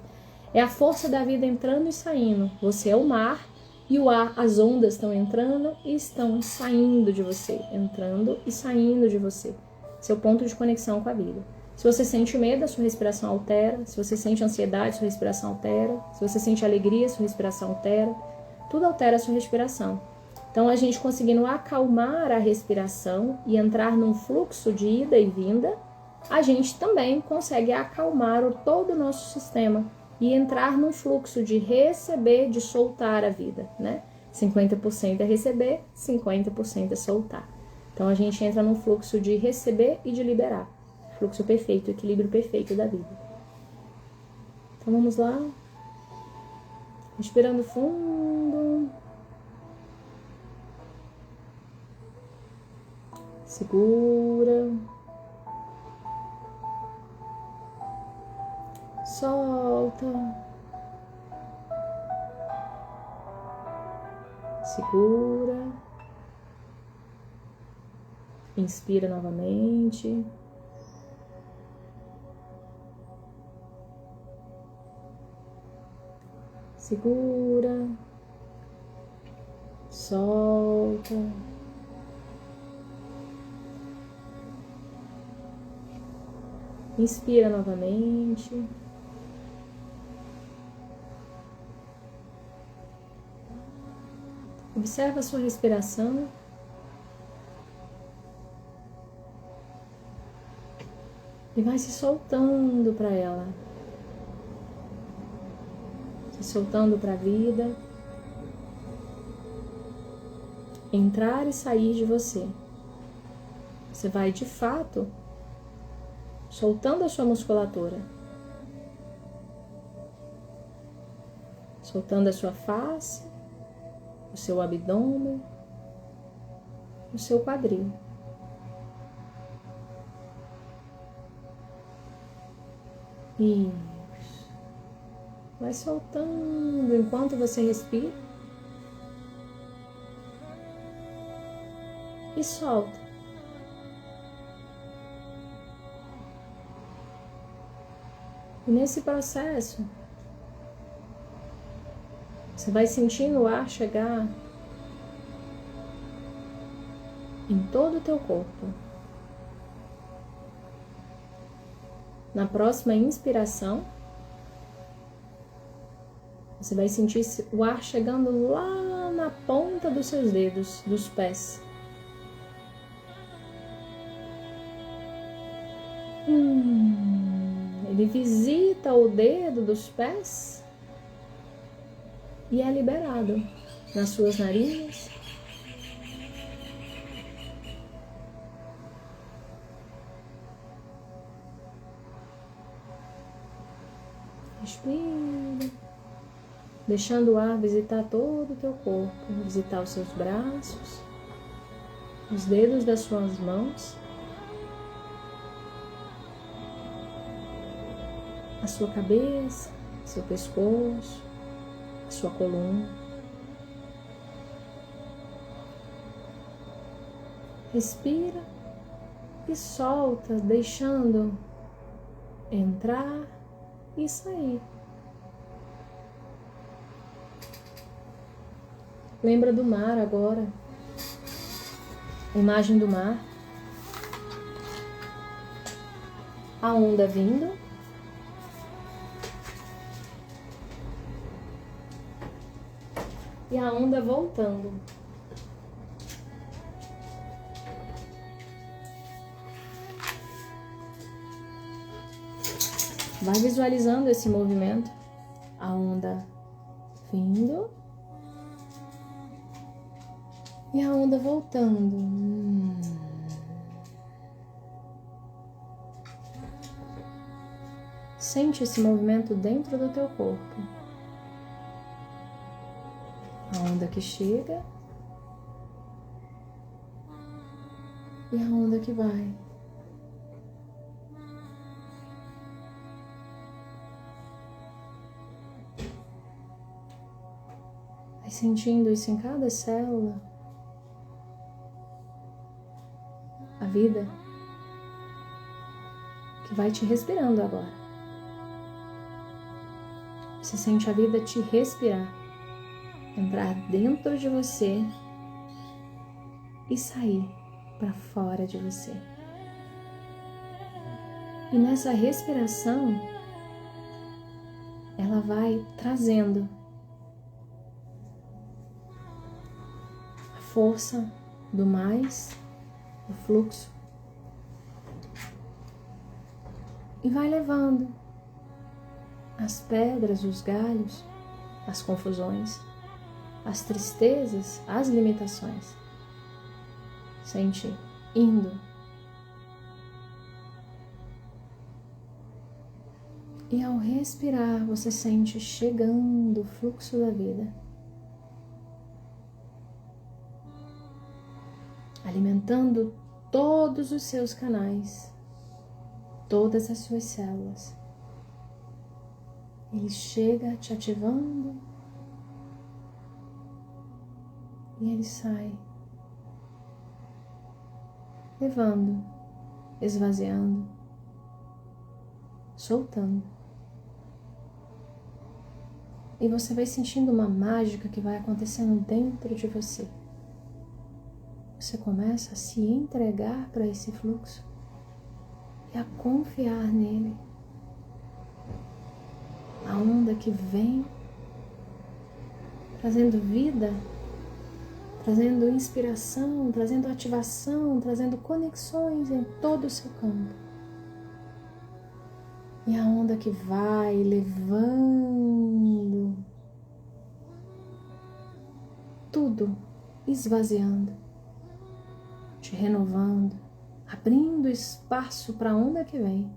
[SPEAKER 1] É a força da vida entrando e saindo. Você é o mar e o ar, as ondas estão entrando e estão saindo de você, entrando e saindo de você. seu ponto de conexão com a vida. Se você sente medo, a sua respiração altera. Se você sente ansiedade, sua respiração altera. Se você sente alegria, sua respiração altera. Tudo altera a sua respiração. Então, a gente conseguindo acalmar a respiração e entrar num fluxo de ida e vinda, a gente também consegue acalmar todo o nosso sistema e entrar num fluxo de receber, de soltar a vida, né? 50% é receber, 50% é soltar. Então, a gente entra num fluxo de receber e de liberar. Fluxo perfeito, equilíbrio perfeito da vida. Então, vamos lá. Respirando fundo. Segura. Solta. Segura. Inspira novamente. Segura. Solta. Inspira novamente. Observa a sua respiração. E vai se soltando para ela. Se soltando para a vida. Entrar e sair de você. Você vai, de fato, soltando a sua musculatura. Soltando a sua face, o seu abdômen, o seu quadril. Isso. Vai soltando enquanto você respira. E solta. E nesse processo, você vai sentindo o ar chegar em todo o teu corpo. Na próxima inspiração, você vai sentir o ar chegando lá na ponta dos seus dedos, dos pés. Ele visita o dedo dos pés e é liberado nas suas narinas. Respira, deixando o ar visitar todo o teu corpo, visitar os seus braços, os dedos das suas mãos, a sua cabeça, seu pescoço, a sua coluna. Respira e solta, deixando entrar e sair. Lembra do mar agora. A imagem do mar. A onda vindo. E a onda voltando. Vai visualizando esse movimento. A onda vindo. E a onda voltando. Sente esse movimento dentro do teu corpo. A onda que chega e a onda que vai. Vai sentindo isso em cada célula. A vida que vai te respirando agora. Você sente a vida te respirar. Entrar dentro de você e sair para fora de você. E nessa respiração, ela vai trazendo a força do mais, o fluxo, e vai levando as pedras, os galhos, as confusões, as tristezas, as limitações. Sente indo. E ao respirar, você sente chegando o fluxo da vida, alimentando todos os seus canais, todas as suas células. Ele chega te ativando e ele sai, levando, esvaziando, soltando. E você vai sentindo uma mágica que vai acontecendo dentro de você. Você começa a se entregar para esse fluxo e a confiar nele. A onda que vem trazendo vida, trazendo inspiração, trazendo ativação, trazendo conexões em todo o seu campo. E a onda que vai levando tudo, esvaziando, te renovando, abrindo espaço para a onda que vem.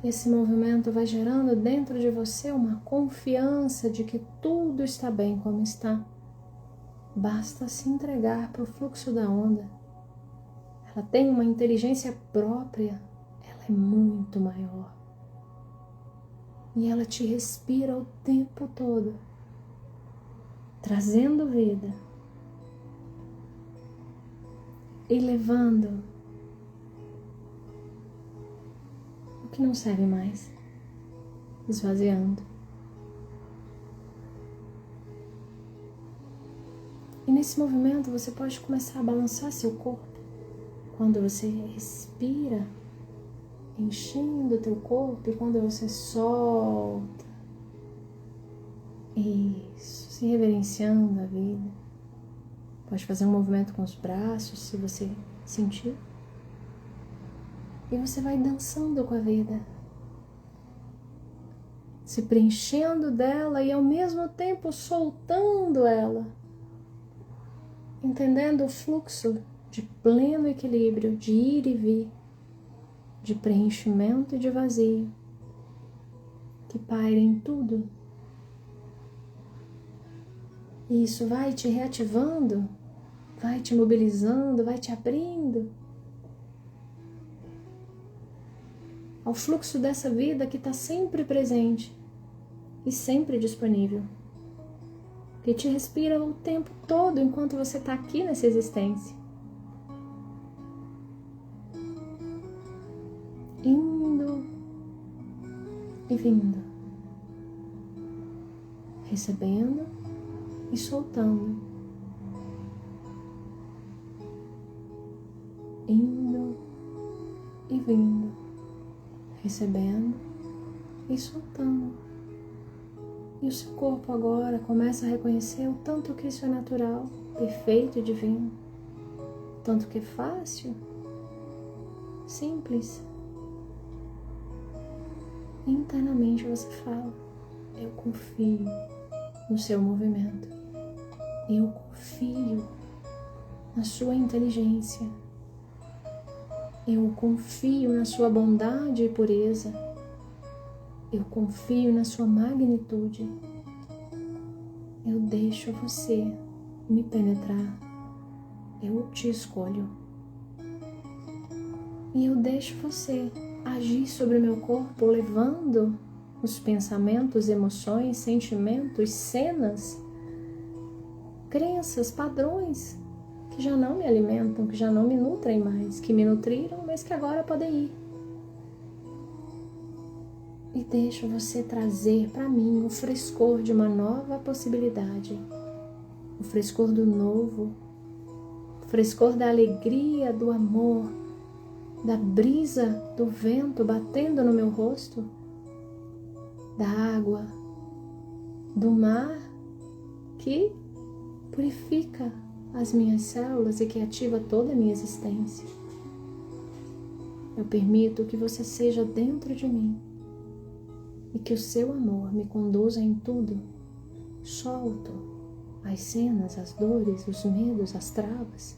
[SPEAKER 1] Esse movimento vai gerando dentro de você uma confiança de que tudo está bem como está. Basta se entregar para o fluxo da onda. Ela tem uma inteligência própria, ela é muito maior. E ela te respira o tempo todo, trazendo vida e levando o que não serve mais, esvaziando. E nesse movimento você pode começar a balançar seu corpo. Quando você respira, enchendo o teu corpo, e quando você solta, isso, se reverenciando a vida. Pode fazer um movimento com os braços, se você sentir. E você vai dançando com a vida, se preenchendo dela e ao mesmo tempo soltando ela, entendendo o fluxo de pleno equilíbrio, de ir e vir, de preenchimento e de vazio, que paira em tudo. E isso vai te reativando, vai te mobilizando, vai te abrindo ao fluxo dessa vida que está sempre presente e sempre disponível, que te respira o tempo todo enquanto você está aqui nessa existência. Indo e vindo, recebendo e soltando, indo e vindo, recebendo e soltando. E o seu corpo agora começa a reconhecer o tanto que isso é natural, perfeito e divino, tanto que é fácil, simples. Internamente você fala: eu confio no seu movimento, eu confio na sua inteligência, eu confio na sua bondade e pureza, eu confio na sua magnitude, eu deixo você me penetrar, eu te escolho e eu deixo você agir sobre o meu corpo, levando os pensamentos, emoções, sentimentos, cenas, crenças, padrões que já não me alimentam, que já não me nutrem mais, que me nutriram, mas que agora podem ir. E deixo você trazer para mim o frescor de uma nova possibilidade, o frescor do novo, o frescor da alegria, do amor, da brisa do vento batendo no meu rosto, da água, do mar que purifica as minhas células e que ativa toda a minha existência. Eu permito que você seja dentro de mim e que o seu amor me conduza em tudo. Solto as cenas, as dores, os medos, as travas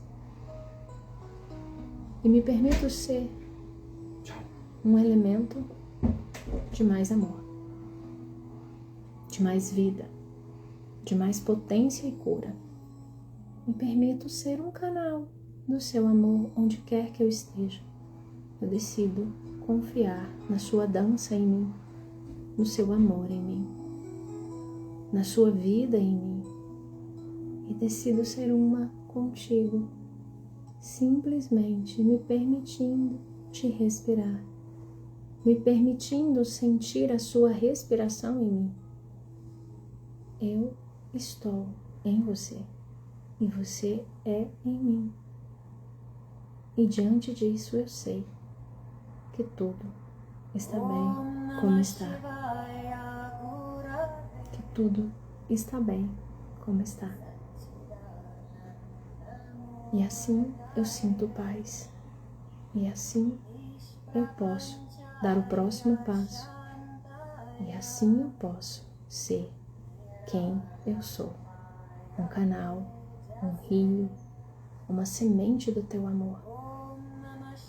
[SPEAKER 1] e me permito ser um elemento de mais amor, de mais vida, de mais potência e cura. Me permito ser um canal do seu amor onde quer que eu esteja. Eu decido confiar na sua dança em mim, no seu amor em mim, na sua vida em mim. E decido ser uma contigo, simplesmente me permitindo te respirar, me permitindo sentir a sua respiração em mim. Eu estou em você e você é em mim. E diante disso eu sei que tudo está bem como está. Que tudo está bem como está. E assim eu sinto paz. E assim eu posso dar o próximo passo. E assim eu posso ser quem eu sou. Um canal, um rio, uma semente do teu amor.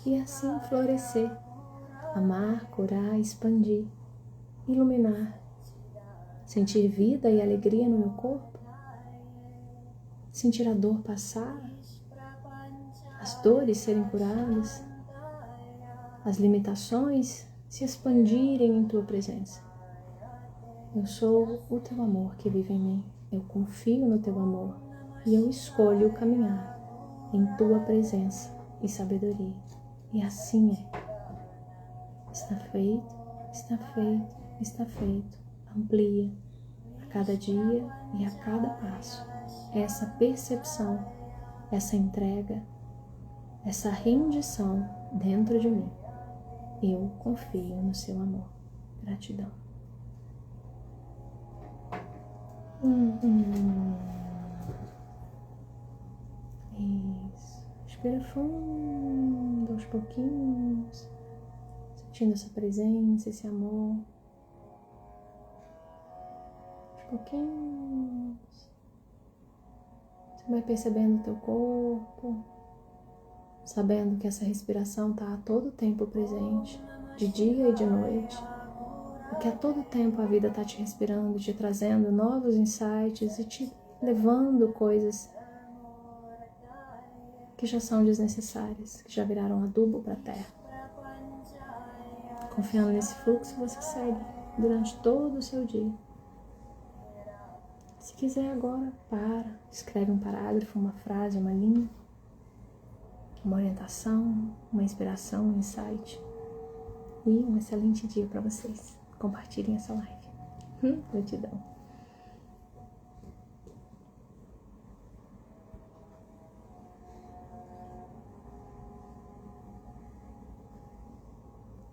[SPEAKER 1] E assim florescer, amar, curar, expandir, iluminar, sentir vida e alegria no meu corpo, sentir a dor passar, as dores serem curadas, as limitações se expandirem em tua presença. Eu sou o teu amor que vive em mim, eu confio no teu amor e eu escolho caminhar em tua presença e sabedoria. E assim é. Está feito, está feito, está feito. Amplia a cada dia e a cada passo essa percepção, essa entrega, essa rendição dentro de mim. Eu confio no seu amor. Gratidão. Isso. Respira fundo, aos pouquinhos, sentindo essa presença, esse amor. Aos pouquinhos. Você vai percebendo o teu corpo, sabendo que essa respiração está a todo tempo presente, de dia e de noite. E que a todo tempo a vida está te respirando, te trazendo novos insights e te levando coisas que já são desnecessárias, que já viraram adubo para a terra. Confiando nesse fluxo, você segue durante todo o seu dia. Se quiser agora, escreve um parágrafo, uma frase, uma linha, uma orientação, uma inspiração, um insight. E um excelente dia para vocês. Compartilhem essa live. Gratidão.